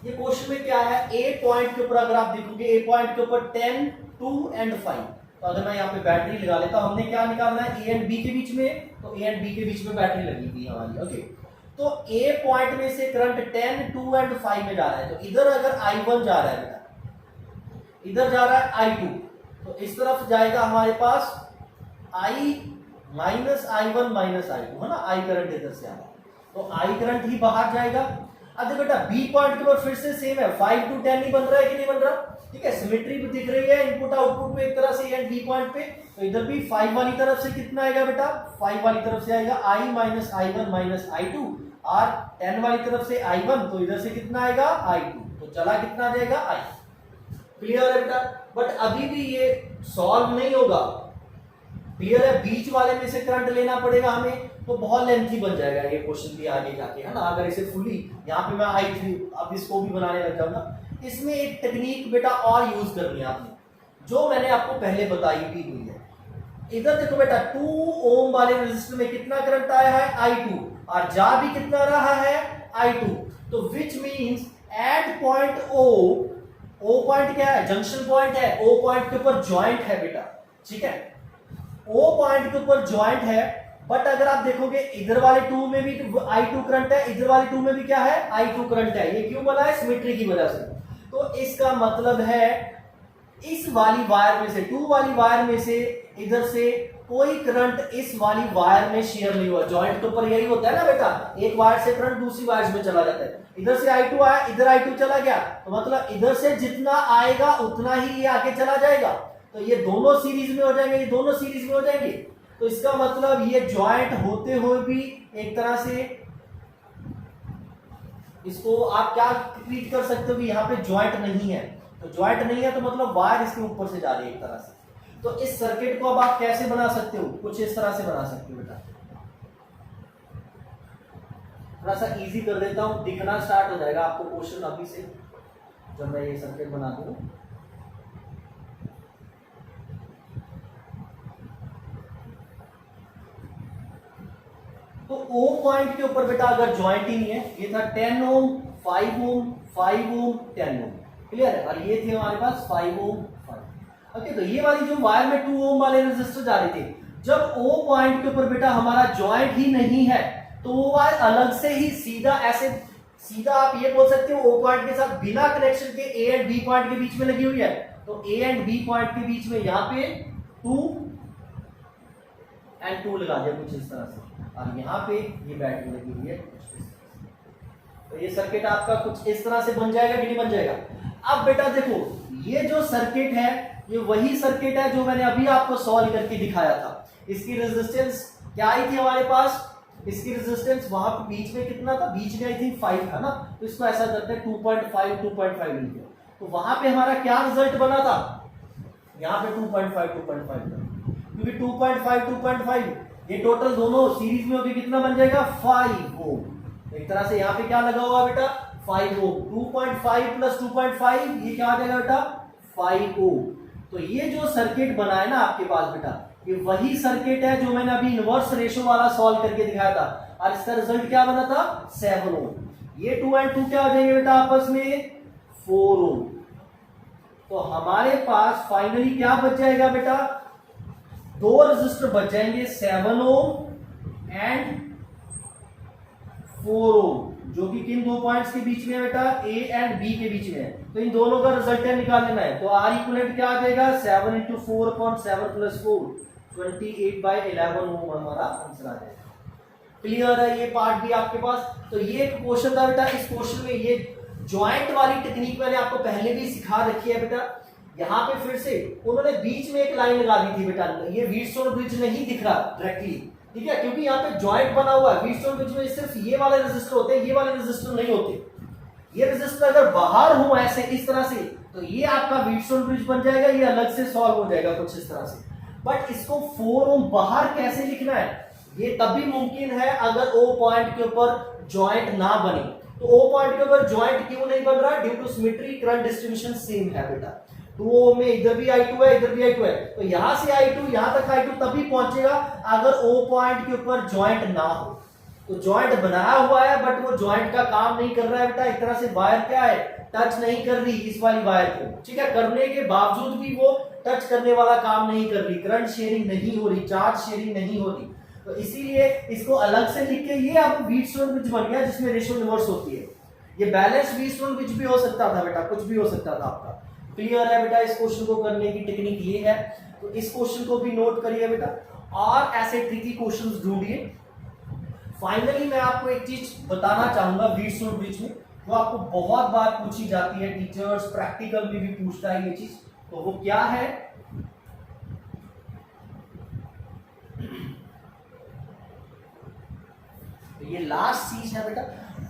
ये क्वेश्चन में क्या है, ए पॉइंट के ऊपर अगर आप देखोगे, ए पॉइंट के ऊपर 10, 2 एंड 5, तो अगर मैं यहाँ पे बैटरी लगा लेता हूं, हमने क्या निकालना है, ए एंड बी के बीच में, तो ए एंड बी के बीच में बैटरी लगी हुई है हमारी। ओके, तो ए पॉइंट में से करंट 10, 2 एंड 5 में जा रहा है, तो इधर अगर I1 जा रहा है बेटा, इधर जा रहा है I2, तो इस तरफ जाएगा हमारे पास I minus I1 minus I2, है ना, I करंट इधर से आ रहा है, तो I करंट ही बाहर जाएगा। अब देखो बेटा बी पॉइंट के ऊपर फिर से सेम है, 5 to 10 ही बन रहा है कि नहीं बन रहा, ठीक है, सिमेट्री भी दिख रही है इनपुट आउटपुट पे एक तरह से एंड बी पॉइंट पे, तो इधर भी 5 वाली तरफ से कितना आएगा बेटा, 5 वाली तरफ से आएगा I minus I1 minus I2, और 10 वाली तरफ से I1, तो इधर से कितना आएगा I2, तो चला कितना आ जाएगा I। क्लियर है बेटा, बट अभी भी ये सॉल्व नहीं होगा, क्लियर है, बीच वाले में से करंट लेना पड़ेगा हमें, तो बहुत लेंथी बन जाएगा ये क्वेश्चन भी आगे जाके, है ना। अगर इसे फुली यहाँ पे मैं I3 अब इसको भी बनाने लग जाऊंगा, इसमें एक टेक्निक बेटा और यूज करनी है आपने, जो मैंने आपको पहले बताई भी हुई है। इधर देखो बेटा 2 ओम वाले रेजिस्टर में कितना करंट आया है I2, और जा भी कितना रहा है I2, तो which means at point O point क्या है, जंक्शन पॉइंट है, O पॉइंट के ऊपर ज्वाइंट है बेटा, ठीक है, O पॉइंट के ऊपर ज्वाइंट है, बट अगर आप देखोगे इधर वाले 2 में भी I2 करंट है, इधर वाले 2 में भी क्या है I2 करंट है, ये क्यों बना है, सिमेट्री की वजह से। तो इसका मतलब है इस वाली वायर में से, 2 वाली वायर में से, इधर से कोई करंट इस वाली वायर में शेयर नहीं हुआ, जॉइंट के ऊपर यही होता है ना बेटा, एक वायर से करंट दूसरी वायर में चला जाता है, इधर से I2 आया, इधर I2 चला गया, तो मतलब इधर से जितना आएगा उतना ही ये आगे चला जाएगा, तो ये दोनों सीरीज में हो जाएंगे, ये दोनों सीरीज में हो जाएंगे, तो इसका मतलब ये ज्वाइंट होते हुए भी एक तरह से इसको आप क्या ट्रीट कर सकते हो कि यहाँ पे ज्वाइंट नहीं है, तो ज्वाइंट नहीं है तो मतलब वायर इसके ऊपर से जा रही है एक तरह से। तो इस सर्किट को अब आप कैसे बना सकते हो, कुछ इस तरह से बना सकते हो बेटा, थोड़ा सा इजी कर देता हूं, दिखना स्टार्ट हो जाएगा आपको क्वेश्चन अभी से जब मैं ये सर्किट बना दूं। तो O पॉइंट के ऊपर बेटा अगर ज्वाइंट ही नहीं है, ये था 10 ओम 5 ओम 5 ओम 10 ओम, क्लियर है, और ये थे हमारे पास 5 ओम 5। ओके, तो ये वाली जो वायर में 2 ओम वाले रेजिस्टर जा रहे थे, जब O पॉइंट के ऊपर बेटा हमारा ज्वाइंट ही नहीं है, तो वो वायर अलग से ही सीधा ऐसे, सीधा आप ये बोल सकते हो O पॉइंट के साथ बिना कनेक्शन के A एंड B पॉइंट के बीच में लगी हुई है, तो A एंड B पॉइंट के बीच में यहाँ पे 2 एंड 2 लगा दिया कुछ इस तरह से, और यहाँ पे ये बैटरी लगी हुई है, तो ये सर्किट आपका कुछ इस तरह से बन जाएगा कि नहीं बन जाएगा। अब बेटा देखो ये जो सर्किट है ये वही सर्किट है जो मैंने अभी आपको सॉल्व करके दिखाया था। इसकी रेजिस्टेंस क्या आई थी हमारे पास, इसकी रेजिस्टेंस वहां पे बीच में कितना था, बीच में आई थिंक 5 था ना, तो इसको ऐसा करते हैं 2.5 लिख दिया, तो वहां पे हमारा क्या रिजल्ट बना था, यहाँ पे 2.5 क्योंकि 2.5 ये टोटल दोनों सीरीज में होकर कितना बन जाएगा 5 ओम, एक तरह से यहाँ पे क्या लगा हुआ बेटा 5 ओम, 2.5 प्लस 2.5 ये क्या आ जाएगा बेटा 5 ओम। तो ये जो सर्किट बना है ना आपके पास बेटा, ये वही सर्किट है जो मैंने अभी इनवर्स रेशो वाला सॉल्व करके दिखाया था, और इसका रिजल्ट क्या बना था 7 ओम। ये 2 एंड 2 क्या हो जाएंगे बेटा आपस में 4 ओम। तो हमारे पास फाइनली क्या बच जाएगा बेटा, 2 रेजिस्टर बच जाएंगे 7 ओम एंड 4 ओम, जो कि किन 2 पॉइंट्स के बीच में है बेटा A एंड B के बीच में है। तो इन दोनों का रिजल्ट निकाल लेना है, तो R इक्विवेलेंट क्या आ जाएगा 7 into 4 upon 7 plus 4 28/11 ओम हमारा आंसर आ जाएगा। क्लियर है ये पार्ट भी आपके पास। तो ये एक क्वेश्चन था बेटा, इस क्वेश्चन में ये ज्वाइंट वाली टेक्निक मैंने आपको पहले भी सिखा रखी है बेटा। यहाँ पे फिर से उन्होंने बीच में एक लाइन लगा दी थी बेटा, ये व्हीटस्टोन ब्रिज नहीं दिख रहा डायरेक्टली, ठीक है, क्योंकि यहाँ पे ज्वाइंट बना हुआ है। व्हीटस्टोन ब्रिज में सिर्फ ये वाले रेजिस्टर होते हैं, ये वाले रेजिस्टर नहीं होते। ये रेजिस्टर अगर बाहर हो ऐसे इस तरह से, तो ये आपका व्हीटस्टोन ब्रिज बन जाएगा, ये अलग से सॉल्व हो जाएगा कुछ इस तरह से। बट इसको 4 ओम बाहर कैसे लिखना है, ये तभी मुमकिन है अगर O पॉइंट के ऊपर ज्वाइंट ना बने। तो O पॉइंट के ऊपर ज्वाइंट क्यों नहीं बन रहा? Due to symmetry, current distribution same है बेटा। 2O में इधर भी I2 है, इधर भी I2 है, तो यहां से I2 यहां तक I2 तभी पहुंचेगा अगर O पॉइंट के ऊपर ज्वाइंट ना हो। तो ज्वाइंट बनाया हुआ है बट वो ज्वाइंट का काम नहीं कर रहा है बेटा। एक तरह से वायर क्या है, टच नहीं कर रही इस वाली वायर को, ठीक है। करने के बावजूद भी वो टच करने वाला काम नहीं कर रही, करंट शेयरिंग नहीं हो रही, चार्ज शेयरिंग नहीं हो रही। तो इसीलिए इसको अलग से लिख के ये अब व्हीटस्टोन ब्रिज बन गया जिसमें रेशियो इनवर्स होती है। ये बैलेंस व्हीटस्टोन ब्रिज भी हो सकता था बेटा, कुछ भी हो सकता था आपका। क्लियर है बेटा? इस क्वेश्चन को करने की टेक्निक ये है, तो इस क्वेश्चन को भी नोट करिए बेटा, और ऐसे ट्रिकी क्वेश्चंस ढूंढिए। फाइनली मैं आपको एक चीज बताना चाहूंगा व्हीटस्टोन ब्रिज में, जो आपको बहुत बार पूछी जाती है, टीचर्स प्रैक्टिकल में भी पूछता है ये चीज, तो वो क्या है? तो ये लास्ट चीज है बेटा।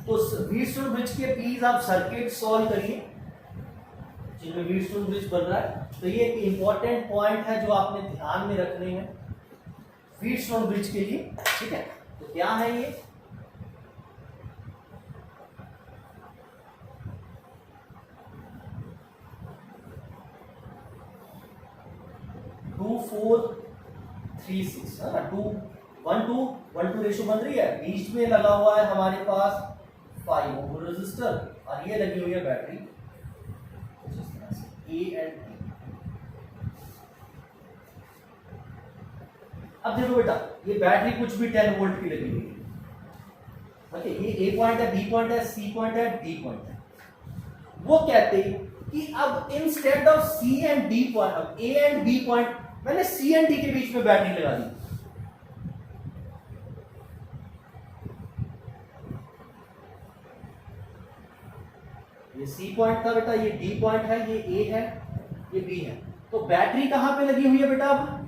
तो व्हीटस्टोन ब्रिज के प्लीज आप सर्किट सॉल्व करिए जिनमें व्हीटस्टोन ब्रिज बन रहा है। तो ये एक इंपॉर्टेंट पॉइंट है जो आपने ध्यान में रखने हैं व्हीटस्टोन ब्रिज के लिए, ठीक है। तो क्या है ये? टू 4 3 6 है ना, 1:1 रेशियो बन रही है। बीच में लगा हुआ है हमारे पास 5 ओम रेजिस्टर और ये लगी हुई है बैटरी कुछ इस तरह से ए एंड बी। अब देखो बेटा, ये बैटरी कुछ भी 10 वोल्ट की लगी हुई है, ओके। ये ए पॉइंट है, बी पॉइंट है, सी पॉइंट है, डी पॉइंट है। वो कहते हैं कि अब instead of C and D point, अब ए एंड बी पॉइंट, मैंने सी एंड डी के बीच में बैटरी लगा दी। ये सी पॉइंट था बेटा, ये डी पॉइंट है, ये ए है, ये बी है। तो बैटरी कहां पे लगी हुई है बेटा? अब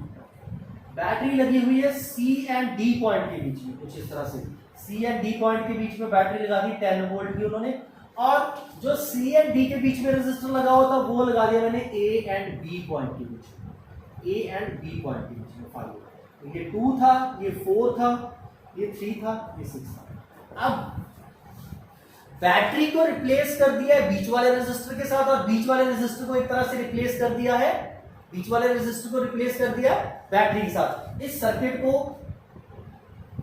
बैटरी लगी हुई है सी एंड डी पॉइंट के बीच में, कुछ इस तरह से सी एंड डी पॉइंट के बीच में बैटरी लगा दी 10 वोल्ट की उन्होंने, और जो सी एंड डी के बीच में रेजिस्टर लगा हुआ था वो लगा दिया मैंने ए एंड बी पॉइंट के बीच में, ए एंड बी पॉइंट के बीच में 5। तो ये 2 था, ये 4 था, ये 3 था, ये 6 था। अब बैटरी को रिप्लेस कर दिया है बीच वाले रेजिस्टर के साथ, और बीच वाले रेजिस्टर को एक तरह से रिप्लेस कर दिया है, बीच वाले रेजिस्टर को रिप्लेस कर दिया बैटरी के साथ। इस सर्किट को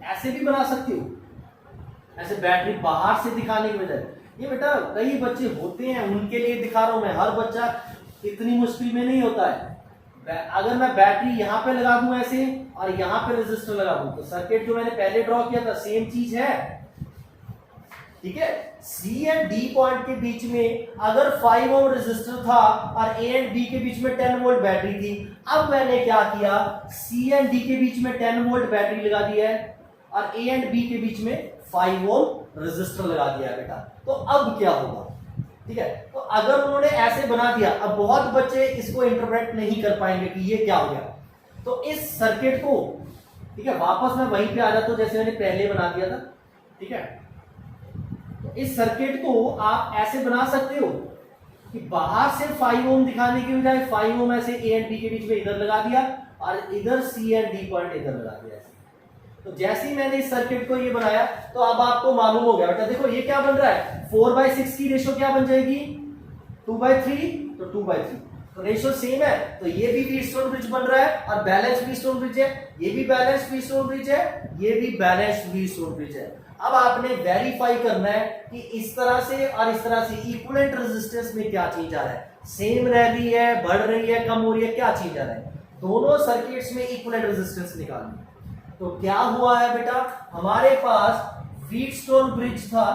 ऐसे भी बना सकती हो, ऐसे बैटरी बाहर से दिखाने की बजाय। ये बेटा कई बच्चे होते हैं उनके लिए दिखा रहा हूं मैं, हर बच्चा इतनी मुश्किल में नहीं होता है। अगर मैं बैटरी यहां पे लगा दूं ऐसे और यहां पे रेजिस्टर लगा दूं, तो सर्किट जो मैंने पहले ड्रॉ किया था सेम चीज है, ठीक है। सी एंड डी पॉइंट के बीच में अगर 5 ओम रेजिस्टर था और ए एंड बी के बीच में 10 वोल्ट बैटरी थी, अब मैंने क्या किया, सी एंड डी के बीच में 10 वोल्ट बैटरी लगा दी है और ए एंड बी के बीच में 5 ओम रेजिस्टर लगा दिया बेटा। तो अब क्या होगा, ठीक है। तो अगर उन्होंने ऐसे बना दिया, अब बहुत बच्चे इसको इंटरप्रेट नहीं कर पाएंगे कि ये क्या हो गया। तो इस सर्किट को, ठीक है, वापस मैं वहीं पे आ जाता हूं जैसे मैंने पहले बना दिया था, ठीक है। इस सर्किट को आप ऐसे बना सकते हो कि बाहर से 5 ओम दिखाने की बजाय 5 ओम ऐसे ए एंड बी के बीच में इधर लगा दिया और इधर सी एंड डी पॉइंट इधर लगा दिया ऐसे। तो जैसे ही मैंने इस सर्किट को ये बनाया तो अब आपको मालूम हो गया बेटा, देखो ये क्या बन रहा है, 4/6 की रेशियो क्या बन जाएगी, 2/3, तो 2/3, तो रेशियो सेम है। तो ये भी व्हीटस्टोन ब्रिज बन रहा है और बैलेंस व्हीटस्टोन ब्रिज है, ये भी बैलेंस व्हीटस्टोन ब्रिज है, ये भी बैलेंस व्हीटस्टोन ब्रिज है। अब आपने वेरीफाई करना है कि इस तरह से और इस तरह से इक्विवेलेंट रेजिस्टेंस में क्या चीज आ रहा है, सेम रह रही है, बढ़ रही है, कम हो रही है, क्या चीज आ रहा है। दोनों सर्किट्स में इक्विवेलेंट रेजिस्टेंस निकालनी। तो क्या हुआ है बेटा, हमारे पास व्हीटस्टोन ब्रिज था,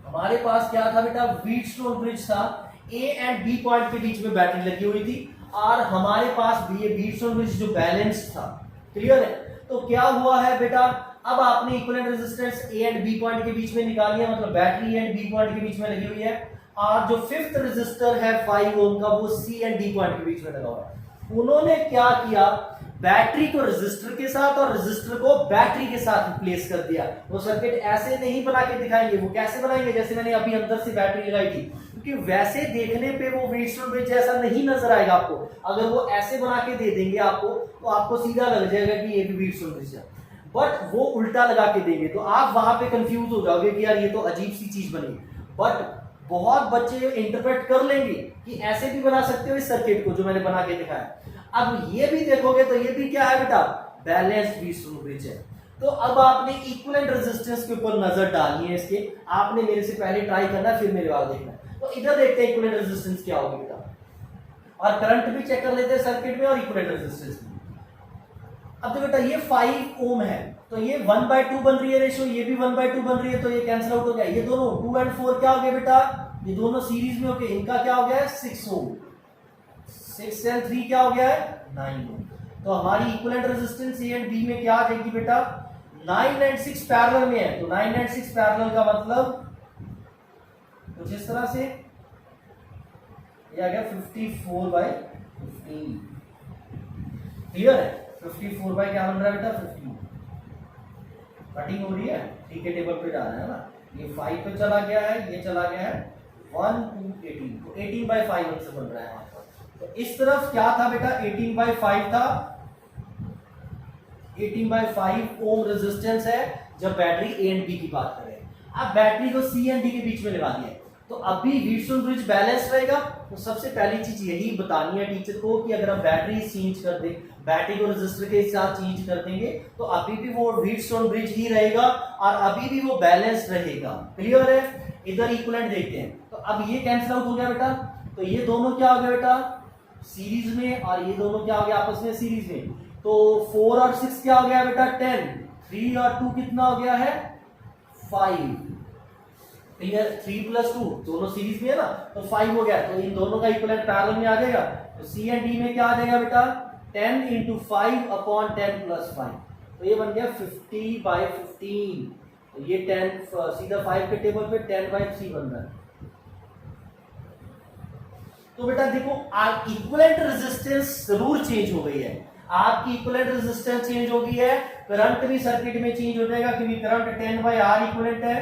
हमारे पास क्या था बेटा, व्हीटस्टोन ब्रिज था, ए एंड बी पॉइंट के बीच में बैटरी लगी हुई थी और हमारे पास ये व्हीटस्टोन ब्रिज जो बैलेंस था। क्लियर है। तो क्या हुआ है बेटा, अब आपने equivalent resistance A and B point के बीच में निकाल लिया, मतलब बैटरी एंड बी पॉइंट के बीच में लगी हुई है, और जो 5th रेजिस्टर है 5 ओम का वो सी एंड डी पॉइंट के बीच में लगा हुआ है। उन्होंने क्या किया, बैटरी को रेजिस्टर के साथ और रेजिस्टर को बैटरी के साथ रिप्लेस कर दिया। वो सर्किट ऐसे नहीं बना के दिखाएंगे, वो कैसे बनाएंगे, जैसे मैंने अभी अंदर से बैटरी लगाई थी, क्योंकि वैसे देखने पे वो व्हीटस्टोन ब्रिज जैसा नहीं नजर आएगा आपको। अगर वो ऐसे बना के दे देंगे आपको तो आपको सीधा लग जाएगा कि ये भी व्हीटस्टोन ब्रिज है। बट वो उल्टा लगा के देंगे, तो आप वहां पे कंफ्यूज हो जाओगे कि यार ये तो अजीब सी चीज बनी। बट बहुत बच्चे इंटरप्रेट कर लेंगे कि ऐसे भी बना सकते हो इस सर्किट को जो मैंने बना के दिखाया। अब ये भी देखोगे तो ये भी क्या है बेटा, बैलेंस्ड व्हीटस्टोन ब्रिज है। तो अब आपने इक्विवेलेंट रेजिस्टेंस के ऊपर नजर डालनी है इसके, आपने मेरे से पहले ट्राई करना फिर मेरे वाला देखना। तो इधर देखते हैं इक्विवेलेंट रेजिस्टेंस क्या होगी बेटा, और करंट भी चेक कर लेते हैं सर्किट में और इक्विवेलेंट रेजिस्टेंस में। अब तो बेटा ये 5 ओम है, तो ये 1/2 बन रही है रेशियो, ये भी 1/2 बन रही है, तो ये कैंसिल आउट हो गया। ये दोनों 2 और 4 क्या हो गए बेटा, ये दोनों सीरीज में हो गए, इनका क्या हो गया है 6 ओम, 6 और 3 क्या हो गया है 9 ओम। तो हमारी equivalent resistance A and B में क्या आ जाएगी बेटा, 9 और 6 पैरेलल में है, तो 9 और 6 पैरेलल का मतलब कुछ इस तरह से ये आ गया 54/15। क्लियर है, 54 बाय क्या बन रहा है बेटा 15। कटिंग हो रही है, ठीक है, टेबल पे डालना है ना। ये 5 पे चला गया है, ये चला गया है 1 2 18, तो 18/5 से बन रहा है वहां पर। तो इस तरफ क्या था बेटा 18/5 था, 18/5 ओम रेजिस्टेंस है जब बैटरी ए एंड बी की बात करें। अब बैटरी को सी एंड डी के बीच में लगा दिया है, तो अभी व्हीटस्टोन ब्रिज बैलेंस रहेगा। तो सबसे पहली चीज यही बतानी है टीचर को कि अगर हम बैटरी चेंज कर दे, बैटरी को रेजिस्टर के साथ चेंज कर देंगे तो अभी भी वो व्हीटस्टोन ब्रिज ही रहेगा और अभी भी वो बैलेंस रहेगा। क्लियर है, इधर इक्विवेलेंट देखते हैं। तो अब ये कैंसिल आउट हो गया बेटा, तो ये दोनों क्या हो गया बेटा सीरीज में, और ये दोनों क्या हो गया आपस में सीरीज में। तो 4 और 6 क्या हो गया बेटा 10, 3 और 2 कितना हो गया है 5। क्लियर, 3 + 2 दोनों सीरीज में है ना, तो 5 हो गया। तो इन दोनों का इक्विवेलेंट पैरेलल में आ जाएगा। तो सी एंड डी में क्या आ जाएगा बेटा 10 × 5/10 + 5, तो ये बन गया 50/15। तो ये 10 सीधा 5 के टेबल पे 10/3 बन रहा है। तो बेटा देखो इक्विवेलेंट रेजिस्टेंस जरूर चेंज हो गई है, आपकी इक्विवेलेंट रेजिस्टेंस चेंज हो गई है, करंट भी सर्किट में चेंज हो जाएगा क्योंकि करंट 10/R इक्विवेलेंट है,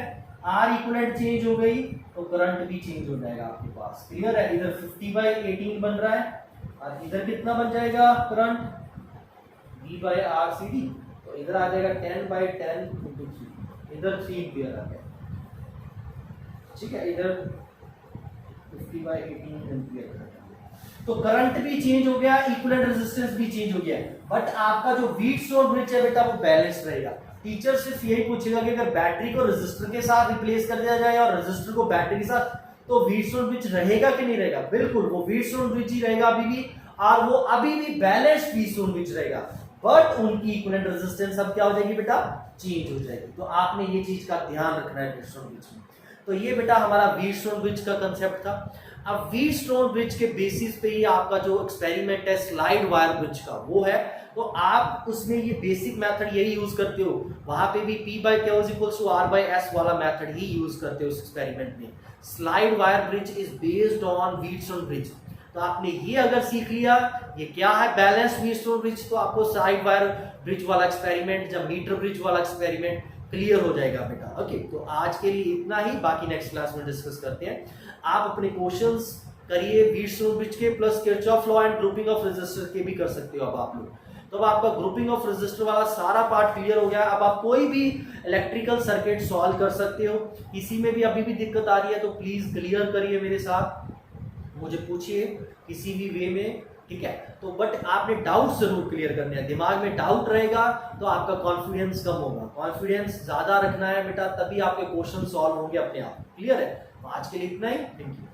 R इक्विवेलेंट चेंज हो गई तो करंट भी चेंज हो जाएगा आपके पास। क्लियर है, इधर 50/18 बन रहा है और इधर कितना बन जाएगा करंट V/RCD, तो इधर आ जाएगा 10/10 × 3, इधर 3 एम्पीयर आ गया। ठीक है, इधर 50/18 एम्पीयर। तो करंट भी चेंज हो गया, इक्विवेलेंट रेजिस्टेंस भी चेंज हो गया, बट आपका जो व्हीटस्टोन ब्रिज है बेटा वो बैलेंस रहेगा। टीचर सिर्फ यही पूछेगा कि अगर बैटरी को रेजिस्टर के साथ रिप्लेस कर दिया जाए और रेजिस्टर को बैटरी के साथ, तो व्हीटस्टोन ब्रिज रहेगा कि नहीं रहेगा, बिल्कुल वो व्हीटस्टोन ब्रिज ही रहेगा अभी भी, और वो अभी भी बैलेंस्ड व्हीटस्टोन ब्रिज रहेगा। बट उनकी इक्विवेलेंट रेजिस्टेंस अब क्या हो जाएगी बेटा चेंज हो जाएगी। तो आपने ये चीज का ध्यान रखना है व्हीटस्टोन ब्रिज में। तो ये बेटा हमारा व्हीटस्टोन ब्रिज का कंसेप्ट था। अब व्हीटस्टोन ब्रिज के बेसिस पे ही आपका जो एक्सपेरिमेंट है स्लाइड वायर ब्रिज का वो है, तो आप उसमें ये बेसिक मेथड यही यूज करते हो, वहां पे भी P/Q = R/S वाला मेथड ही यूज करते हो उस एक्सपेरिमेंट में। Slide wire bridge is based on Wheatstone bridge. तो आपने ये अगर सीख लिया ये क्या है बैलेंस्ड व्हीटस्टोन ब्रिज, तो आपको स्लाइड वायर ब्रिज वाला एक्सपेरिमेंट या मीटर ब्रिज वाला एक्सपेरिमेंट क्लियर हो जाएगा बेटा। ओके, तो आज के लिए इतना ही, बाकी नेक्स्ट क्लास में डिस्कस करते हैं। आप अपने क्वेश्चंस करिए व्हीटस्टोन ब्रिज के plus Kirchhoff law and grouping of resistor के भी कर सकते हो अब आप लोग। तो अब आपका ग्रुपिंग ऑफ रेजिस्टर वाला सारा पार्ट क्लियर हो गया। अब आप कोई भी इलेक्ट्रिकल सर्किट सॉल्व कर सकते हो। किसी में भी अभी भी दिक्कत आ रही है तो प्लीज क्लियर करिए मेरे साथ, मुझे पूछिए किसी भी वे में, ठीक है। तो बट आपने डाउट जरूर क्लियर करने हैं, दिमाग में डाउट रहेगा तो आपका कॉन्फिडेंस कम होगा। कॉन्फिडेंस ज्यादा रखना है बेटा, तभी आपके क्वेश्चन सॉल्व होंगे अपने आप। क्लियर है, आज के लिए इतना ही, थैंक यू।